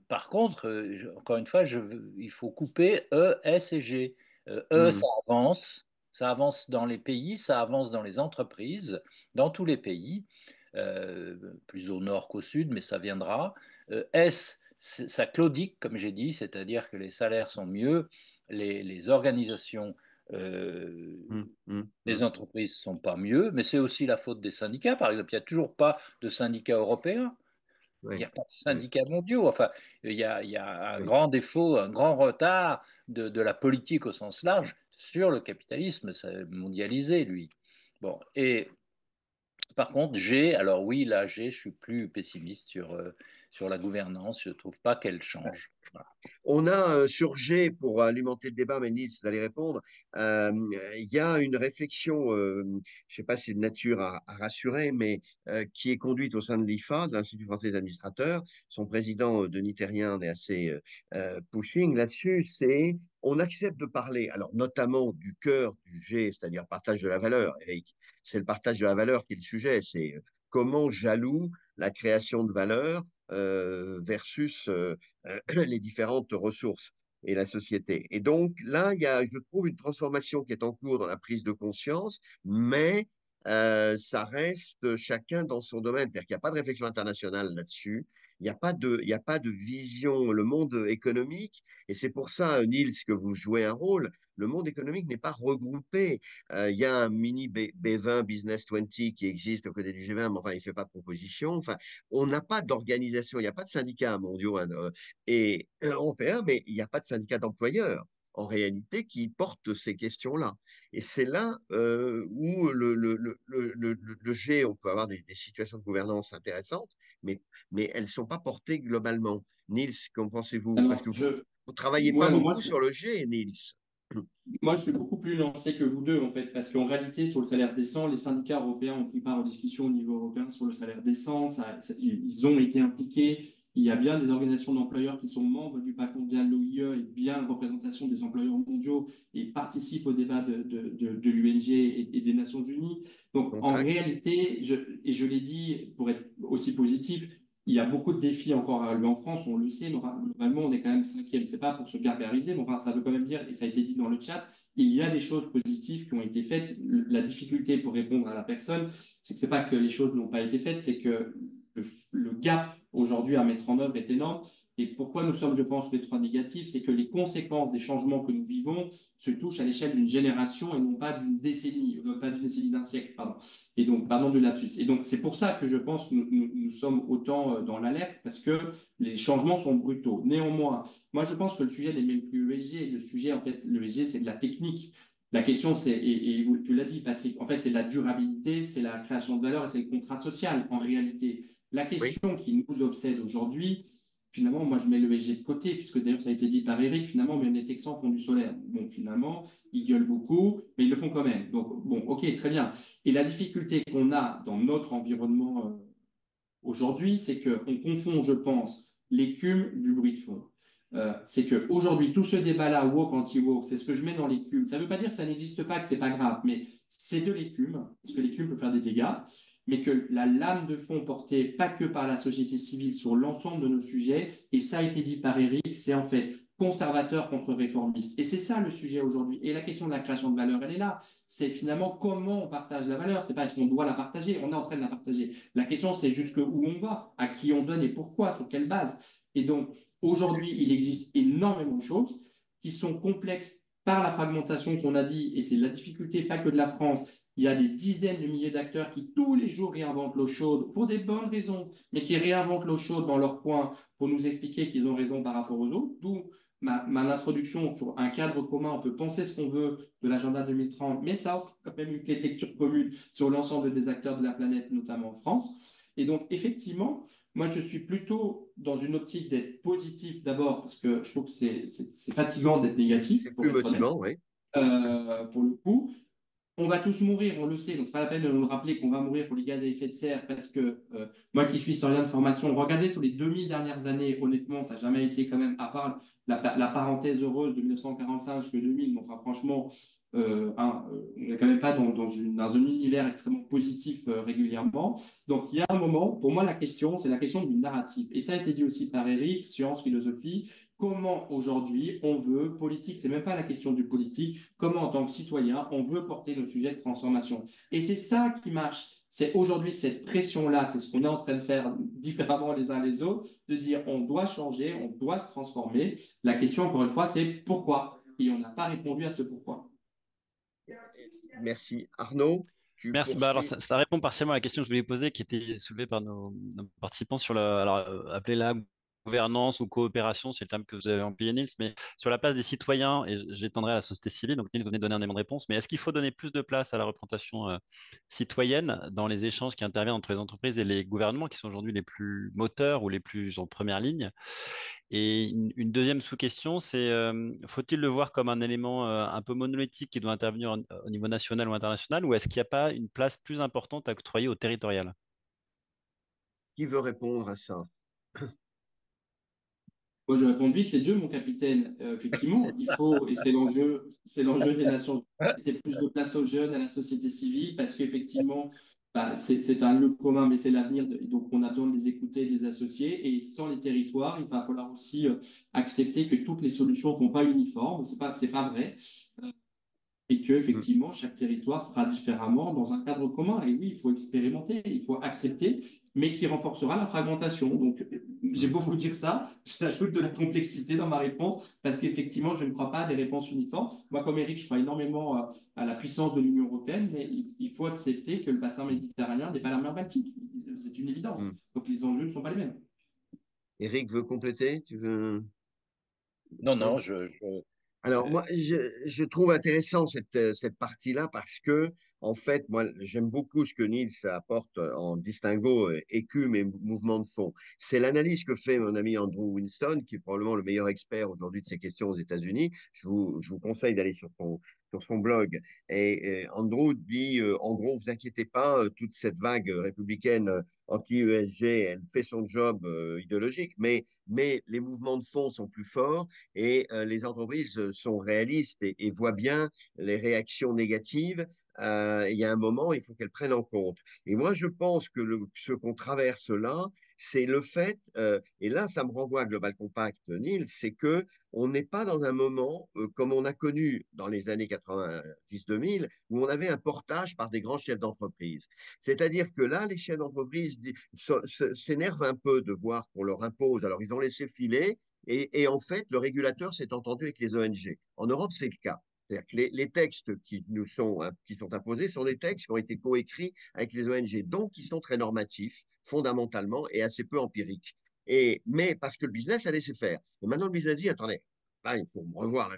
par contre, encore une fois, il faut couper E, S et G. E, Hmm, ça avance dans les pays, ça avance dans les entreprises, dans tous les pays, plus au nord qu'au sud, mais ça viendra. S, ça claudique, comme j'ai dit, c'est-à-dire que les salaires sont mieux, les organisations hmm, hmm, hmm. des entreprises sont pas mieux, mais c'est aussi la faute des syndicats. Par exemple, il n'y a toujours pas de syndicats européens. Il n'y Oui, a pas de oui, syndicats mondiaux. Enfin, il y a un oui. grand défaut, un grand retard de la politique au sens large sur le capitalisme mondialisé, lui. Bon, et Par contre, G, alors oui, là, G, je suis plus pessimiste sur la gouvernance. Je ne trouve pas qu'elle change. Voilà. On a sur G, pour alimenter le débat, mais Niels, vous allez répondre, euh, il y a une réflexion, je ne sais pas si c'est de nature à rassurer, mais qui est conduite au sein de l'IFA, de l'Institut français des administrateurs. Son président, Denis Terrien, est assez pushing là-dessus. C'est on accepte de parler, alors notamment du cœur du G, c'est-à-dire partage de la valeur, Eric. C'est le partage de la valeur qui est le sujet. C'est comment jaloux la création de valeur versus les différentes ressources et la société. Et donc là, il y a, je trouve, une transformation qui est en cours dans la prise de conscience, mais ça reste chacun dans son domaine. C'est-à-dire qu'il n'y a pas de réflexion internationale là-dessus. Il n'y a pas de vision, le monde économique, et c'est pour ça, Niels, que vous jouez un rôle, le monde économique n'est pas regroupé. Il y a un mini B20, Business 20, qui existe au côté du G20, mais enfin, il ne fait pas de proposition. Enfin, on n'a pas d'organisation, il n'y a pas de syndicats mondiaux hein, et européens, mais il n'y a pas de syndicats d'employeurs en réalité qui portent ces questions-là. Et c'est là où le G, on peut avoir des situations de gouvernance intéressantes, mais elles ne sont pas portées globalement. Niels, qu'en pensez-vous? Parce Alors, que vous ne travaillez pas ouais, beaucoup sur le G, Niels. moi, je suis beaucoup plus lancé que vous deux, en fait, parce qu'en réalité, sur le salaire décent, les syndicats européens ont pris part aux discussions au niveau européen sur le salaire décent. Ils ont été impliqués. Il y a bien des organisations d'employeurs qui sont membres du pacte mondial de l'OIE et bien une représentation des employeurs mondiaux et participent au débat de l'UNG et des Nations Unies. Donc, en Contact. réalité, et je l'ai dit pour être aussi positif, il y a beaucoup de défis encore à relever en France, on le sait, normalement on est quand même cinquième. C'est pas pour se gargariser, mais enfin ça veut quand même dire, et ça a été dit dans le chat, il y a des choses positives qui ont été faites. La difficulté pour répondre à la personne, c'est que c'est pas que les choses n'ont pas été faites, c'est que le gap aujourd'hui à mettre en œuvre est énorme. Et pourquoi nous sommes, je pense, les trois négatifs, c'est que les conséquences des changements que nous vivons se touchent à l'échelle d'une génération et non pas d'une décennie, pas d'une décennie d'un siècle, pardon. Et donc, pardon de lapsus. Et donc, c'est pour ça que je pense que nous sommes autant dans l'alerte, parce que les changements sont brutaux. Néanmoins, moi, je pense que le sujet n'est même plus ESG. Le sujet, en fait, le ESG, c'est de la technique. La question, c'est, et vous, tu l'as dit, Patrick, en fait, c'est de la durabilité, c'est la création de valeur et c'est le contrat social, en réalité. La Oui, question qui nous obsède aujourd'hui, finalement, moi, je mets le ESG de côté, puisque d'ailleurs, ça a été dit par Eric, finalement, même les Texans font du solaire. Bon, finalement, ils gueulent beaucoup, mais ils le font quand même. Donc, bon, ok, très bien. Et la difficulté qu'on a dans notre environnement aujourd'hui, c'est qu'on confond, je pense, l'écume du bruit de fond. C'est qu'aujourd'hui, tout ce débat-là, woke, anti-woke, c'est ce que je mets dans l'écume. Ça ne veut pas dire que ça n'existe pas, que c'est pas grave, mais c'est de l'écume, parce que l'écume peut faire des dégâts, mais que la lame de fond portée pas que par la société civile sur l'ensemble de nos sujets, et ça a été dit par Eric, c'est en fait conservateur contre réformiste. Et c'est ça le sujet aujourd'hui. Et la question de la création de valeur, elle est là. C'est finalement comment on partage la valeur. C'est pas est-ce qu'on doit la partager, on est en train de la partager. La question, c'est jusqu'où on va, à qui on donne et pourquoi, sur quelle base. Et donc, aujourd'hui, il existe énormément de choses qui sont complexes par la fragmentation qu'on a dit, et c'est la difficulté, pas que de la France. Il y a des dizaines de milliers d'acteurs qui tous les jours réinventent l'eau chaude pour des bonnes raisons, mais qui réinventent l'eau chaude dans leur coin pour nous expliquer qu'ils ont raison par rapport aux autres. D'où ma introduction sur un cadre commun. On peut penser ce qu'on veut de l'agenda 2030, mais ça offre quand même une clé de lecture commune sur l'ensemble des acteurs de la planète, notamment en France. Et donc, effectivement, moi, je suis plutôt dans une optique d'être positif d'abord, parce que je trouve que c'est fatigant d'être négatif, c'est pour plus être honnête, motivant, oui. pour le coup. On va tous mourir, on le sait, donc c'est pas la peine de nous rappeler qu'on va mourir pour les gaz à effet de serre parce que moi qui suis historien de formation, regardez sur les 2000 dernières années, honnêtement, ça n'a jamais été quand même, à part la parenthèse heureuse de 1945 jusqu'à 2000, mais enfin franchement, on n'est quand même pas dans un univers extrêmement positif régulièrement. Donc il y a un moment, pour moi la question, c'est la question du narratif. Et ça a été dit aussi par Eric, science, philosophie, comment aujourd'hui on veut, politique, c'est même pas la question du politique, comment en tant que citoyen on veut porter nos sujets de transformation. Et c'est ça qui marche. C'est aujourd'hui cette pression-là, c'est ce qu'on est en train de faire différemment les uns les autres, de dire on doit changer, on doit se transformer. La question, encore une fois, c'est pourquoi. Et on n'a pas répondu à ce pourquoi. Merci. Arnaud, tu Merci. Bah, alors, poursuis. ça répond partiellement à la question que je voulais poser, qui était soulevée par nos participants sur le, alors, appelez-la gouvernance ou coopération, c'est le terme que vous avez employé, Niels, mais sur la place des citoyens, et j'étendrai à la société civile, donc Niels, vous venez de donner un élément de réponse, mais est-ce qu'il faut donner plus de place à la représentation citoyenne dans les échanges qui interviennent entre les entreprises et les gouvernements, qui sont aujourd'hui les plus moteurs ou les plus en première ligne? Et une deuxième sous-question, c'est faut-il le voir comme un élément un peu monolithique qui doit intervenir au niveau national ou international, ou est-ce qu'il n'y a pas une place plus importante à octroyer au territorial? Qui veut répondre à ça? Moi, je réponds vite, les deux, mon capitaine. Effectivement, il faut, et c'est l'enjeu des Nations Unies, c'est plus de place aux jeunes, à la société civile, parce qu'effectivement, bah, c'est un lieu commun, mais c'est l'avenir. Donc, on a besoin de les écouter, de les associer. Et sans les territoires, il va falloir aussi accepter que toutes les solutions ne sont pas uniformes. C'est pas vrai. Et que Mm, effectivement chaque territoire fera différemment dans un cadre commun. Et oui, il faut expérimenter, il faut accepter, mais qui renforcera la fragmentation. Donc, j'ai mm. beau vous dire ça, j'ajoute de la complexité dans ma réponse parce qu'effectivement, je ne crois pas à des réponses uniformes. Moi, comme Eric, je crois énormément à la puissance de l'Union européenne, mais il faut accepter que le bassin méditerranéen n'est pas la mer Baltique. C'est une évidence. Mm. Donc, les enjeux ne sont pas les mêmes. Eric veut compléter? Tu veux? Non, non, Non? Alors, euh, moi, je trouve intéressant cette partie-là parce que, en fait, moi, j'aime beaucoup ce que Niels apporte en distinguo écume et mouvement de fond. C'est l'analyse que fait mon ami Andrew Winston, qui est probablement le meilleur expert aujourd'hui de ces questions aux États-Unis. Je vous conseille d'aller sur son blog. Et Andrew dit, en gros, vous inquiétez pas, toute cette vague républicaine anti-ESG, elle fait son job idéologique, mais les mouvements de fond sont plus forts et les entreprises sont réalistes et voient bien les réactions négatives. Il y a un moment, il faut qu'elles prennent en compte. Et moi, je pense que ce qu'on traverse là, c'est le fait, et là, ça me renvoie à Global Compact, Neil, c'est que on n'est pas dans un moment comme on a connu dans les années 90-2000, où on avait un portage par des grands chefs d'entreprise. C'est-à-dire que là, les chefs d'entreprise s'énervent un peu de voir qu'on leur impose. Alors, ils ont laissé filer, et en fait, le régulateur s'est entendu avec les ONG. En Europe, c'est le cas. C'est-à-dire que les textes qui sont imposés sont des textes qui ont été coécrits avec les ONG, donc qui sont très normatifs, fondamentalement, et assez peu empiriques. Mais parce que le business a laissé faire. Et maintenant, le business dit, attendez, là, il faut revoir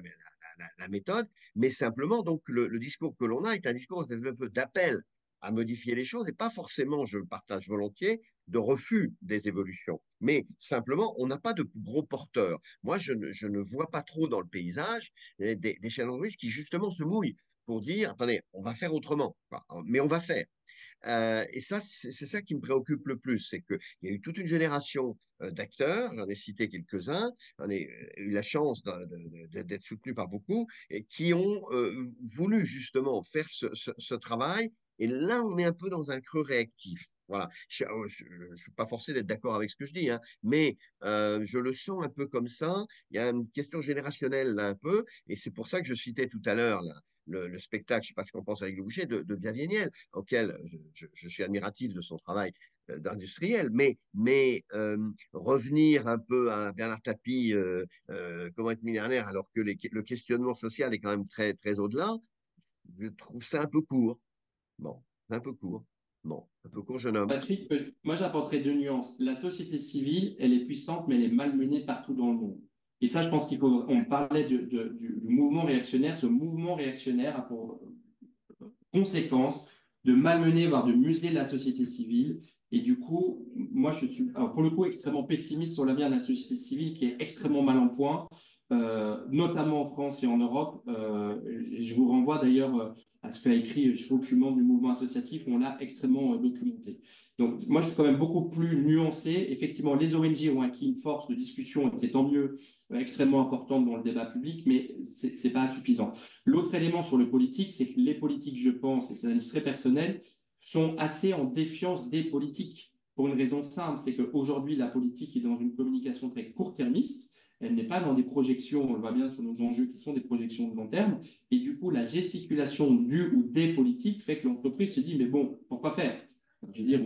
la méthode, mais simplement, donc, le discours que l'on a est un discours un peu d'appel à modifier les choses, et pas forcément, je le partage volontiers, de refus des évolutions. Mais simplement, on n'a pas de gros porteurs. Moi, je ne vois pas trop dans le paysage des chaînes d'entreprise qui, justement, se mouillent pour dire, attendez, on va faire autrement, mais on va faire. Et ça, c'est ça qui me préoccupe le plus, c'est qu'il y a eu toute une génération d'acteurs, j'en ai cité quelques-uns, j'en ai eu la chance d'être soutenu par beaucoup, et qui ont voulu justement faire ce travail. Et là, on est un peu dans un creux réactif. Voilà. Je ne suis pas forcé d'être d'accord avec ce que je dis, hein, mais je le sens un peu comme ça. Il y a une question générationnelle là un peu, et c'est pour ça que je citais tout à l'heure là, le spectacle, je ne sais pas ce qu'on pense avec le boucher, de Xavier Niel, auquel je suis admiratif de son travail d'industriel, mais revenir un peu à Bernard Tapie, comment être millionnaire, alors que le questionnement social est quand même très, très au-delà, je trouve ça un peu court. Bon, un peu court. Bon, un peu court, jeune homme. Patrick, moi j'apporterai deux nuances. La société civile, elle est puissante, mais elle est malmenée partout dans le monde. Et ça, je pense qu'il faut. On parlait du mouvement réactionnaire. Ce mouvement réactionnaire a pour conséquence de malmener, voire de museler la société civile. Et du coup, moi, je suis, alors pour le coup, extrêmement pessimiste sur l'avenir de la société civile qui est extrêmement mal en point, notamment en France et en Europe. Je vous renvoie d'ailleurs à ce qu'a écrit, je trouve que je suis membre du mouvement associatif, on l'a extrêmement documenté. Donc, moi, je suis quand même beaucoup plus nuancé. Effectivement, les ONG ont acquis une force de discussion, et c'est tant mieux, extrêmement importante dans le débat public, mais ce n'est pas suffisant. L'autre élément sur le politique, c'est que les politiques, je pense, et c'est un analyse très personnelle, sont assez en défiance des politiques. Pour une raison simple, c'est qu'aujourd'hui, la politique est dans une communication très court-termiste. Elle n'est pas dans des projections, on le voit bien sur nos enjeux qui sont des projections de long terme. Et du coup, la gesticulation du ou des politiques fait que l'entreprise se dit, mais bon, pourquoi faire? Je veux dire,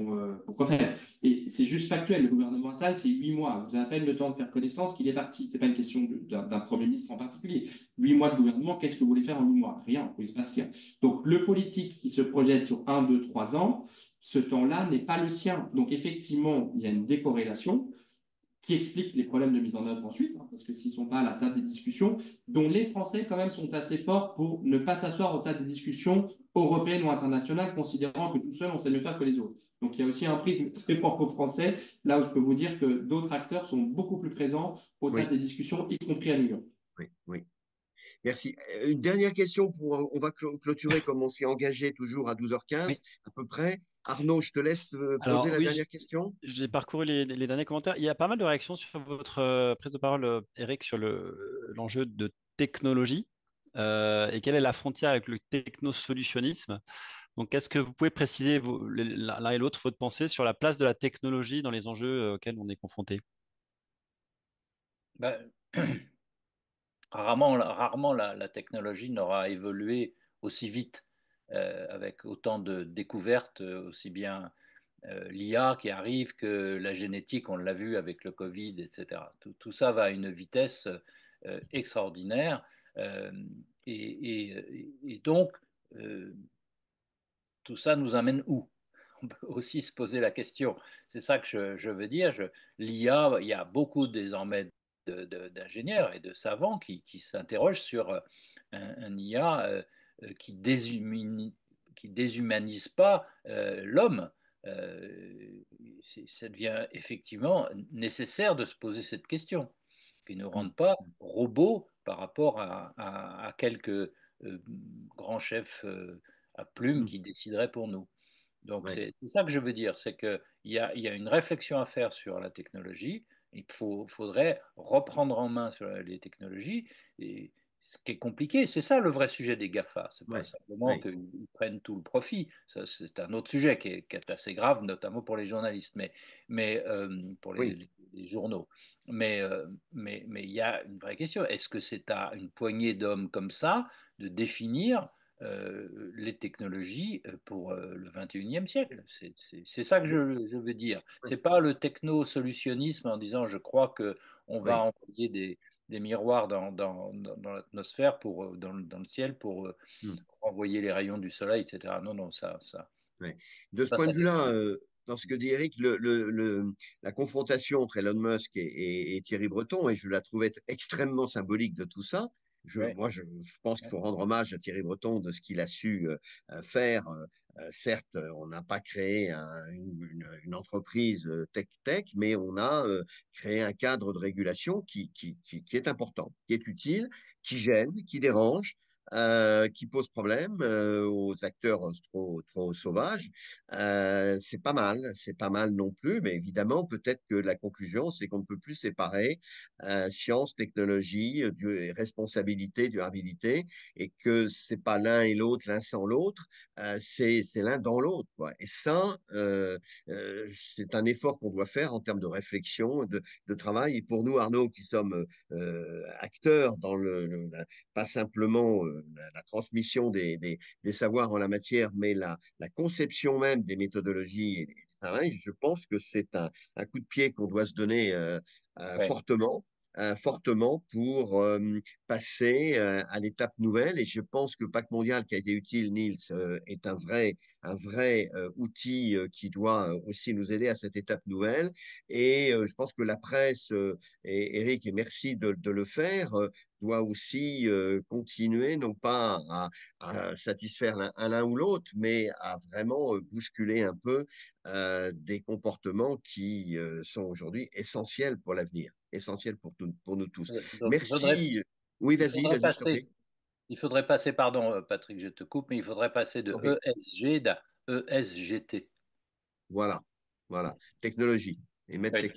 pourquoi faire? Et c'est juste factuel. Le gouvernemental, c'est 8 mois. Vous avez à peine le temps de faire connaissance qu'il est parti. Ce n'est pas une question d'un Premier ministre en particulier. 8 mois de gouvernement, qu'est-ce que vous voulez faire en 8 mois? Rien, il ne se passe rien. Donc, le politique qui se projette sur 1, 2, 3 ans, ce temps-là n'est pas le sien. Donc, effectivement, il y a une décorrélation. qui explique les problèmes de mise en œuvre ensuite, hein, parce que s'ils ne sont pas à la table des discussions, dont les Français quand même sont assez forts pour ne pas s'asseoir aux tables des discussions européennes ou internationales, considérant que tout seul, on sait mieux faire que les autres. Donc il y a aussi un prisme très franco-français, là où je peux vous dire que d'autres acteurs sont beaucoup plus présents aux tables Oui, des discussions, y compris à New York. oui, oui. Merci. Une dernière question on va clôturer comme on s'y est engagé toujours à Oui. 12h15 à peu près. Arnaud, je te laisse poser Alors la oui, dernière question. j'ai parcouru les derniers commentaires. Il y a pas mal de réactions sur votre prise de parole, Eric, sur l'enjeu de technologie et quelle est la frontière avec le technosolutionnisme. Donc, est-ce que vous pouvez préciser l'un et l'autre votre pensée sur la place de la technologie dans les enjeux auxquels on est confronté? Ben, rarement la technologie n'aura évolué aussi vite, avec autant de découvertes, aussi bien l'IA qui arrive que la génétique, on l'a vu avec le Covid, etc. Tout ça va à une vitesse extraordinaire. euh, et donc, euh, tout ça nous amène où? On peut aussi se poser la question. C'est ça que je veux dire. L'IA, il y a beaucoup désormais d'ingénieurs et de savants qui s'interrogent sur un IA qui déshumanise pas l'homme. Ça devient effectivement nécessaire de se poser cette question, qui ne Mm. rende pas robots par rapport à quelques grands chefs à plumes Mm. qui décideraient pour nous. Donc Ouais. c'est ça que je veux dire, c'est qu'il y a une réflexion à faire sur la technologie. Faudrait reprendre en main sur les technologies. Et ce qui est compliqué, c'est ça le vrai sujet des GAFA. C'est pas Ouais. simplement Ouais. qu'ils prennent tout le profit. Ça, c'est un autre sujet qui est assez grave, notamment pour les journalistes, mais pour Oui. les journaux. Mais il y a une vraie question. Est-ce que c'est à une poignée d'hommes comme ça de définir les technologies pour le 21e siècle? C'est ça que je veux dire. Oui. C'est pas le techno-solutionnisme en disant je crois que on va Oui. envoyer des miroirs dans l'atmosphère dans le ciel pour Mm. envoyer les rayons du soleil, etc. Non, non, Ouais. De ce ça, point ça de vue-là, n'existe dans ce que dit Eric, la confrontation entre Elon Musk et Thierry Breton, et je la trouve être extrêmement symbolique de tout ça. pas. Moi, je pense qu'il Ouais, faut rendre hommage à Thierry Breton de ce qu'il a su faire. Certes, on n'a pas créé une entreprise tech, mais on a créé un cadre de régulation qui est important, qui est utile, qui gêne, qui dérange, qui pose problème aux acteurs trop sauvages. C'est pas mal non plus, mais évidemment, peut-être que la conclusion, c'est qu'on ne peut plus séparer science, technologie, responsabilité, durabilité, et que c'est pas l'un et l'autre, l'un sans l'autre, c'est l'un dans l'autre, quoi. Et ça, c'est un effort qu'on doit faire en termes de réflexion, de travail. Et pour nous, Arnaud, qui sommes acteurs dans pas simplement la transmission des savoirs en la matière, mais la conception même des méthodologies et des travails, je pense que c'est un coup de pied qu'on doit se donner ouais. fortement pour passer à l'étape nouvelle. Et je pense que Pacte mondial qui a été utile, Niels, est un vrai outil qui doit aussi nous aider à cette étape nouvelle. Et je pense que la presse, et Eric, et merci de le faire, doit aussi continuer, non pas à satisfaire l'un ou l'autre, mais à vraiment bousculer un peu des comportements qui sont aujourd'hui essentiels pour l'avenir, essentiels pour nous tous. Donc, Merci. Oui, vas-y, je t'en prie. il faudrait passer, pardon Patrick, je te coupe, mais il faudrait passer Je de t'en prie. ESG à ESGT. Voilà, voilà, technologie. Et mettre Oui.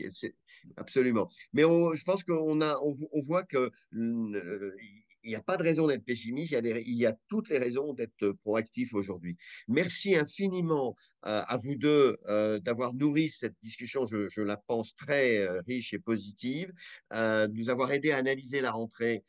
absolument. Mais je pense on voit que il n'y a pas de raison d'être pessimiste. Il y a toutes les raisons d'être proactif aujourd'hui. Merci infiniment à vous deux d'avoir nourri cette discussion. Je la pense très riche et positive, de nous avoir aidé à analyser la rentrée.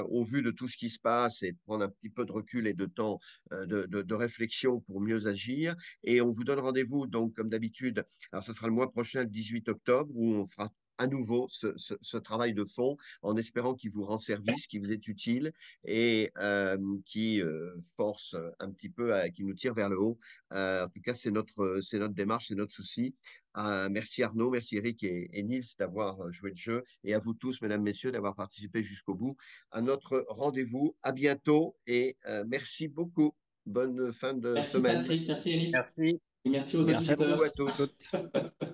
Au vu de tout ce qui se passe et de prendre un petit peu de recul et de temps de réflexion pour mieux agir. Et on vous donne rendez-vous, donc, comme d'habitude, alors ce sera le mois prochain, le 18 octobre, où on fera à nouveau ce travail de fond en espérant qu'il vous rend service, qu'il vous est utile et qui force un petit peu, qui nous tire vers le haut. En tout cas, c'est notre démarche, c'est notre souci. Merci Arnaud, merci Eric et Niels d'avoir joué le jeu et à vous tous, mesdames, messieurs, d'avoir participé jusqu'au bout à notre rendez-vous. À bientôt et merci beaucoup. Bonne fin de Merci semaine. Patrick, merci Eric, Merci. et merci aux Merci auditeurs. beaucoup à à tous. toutes.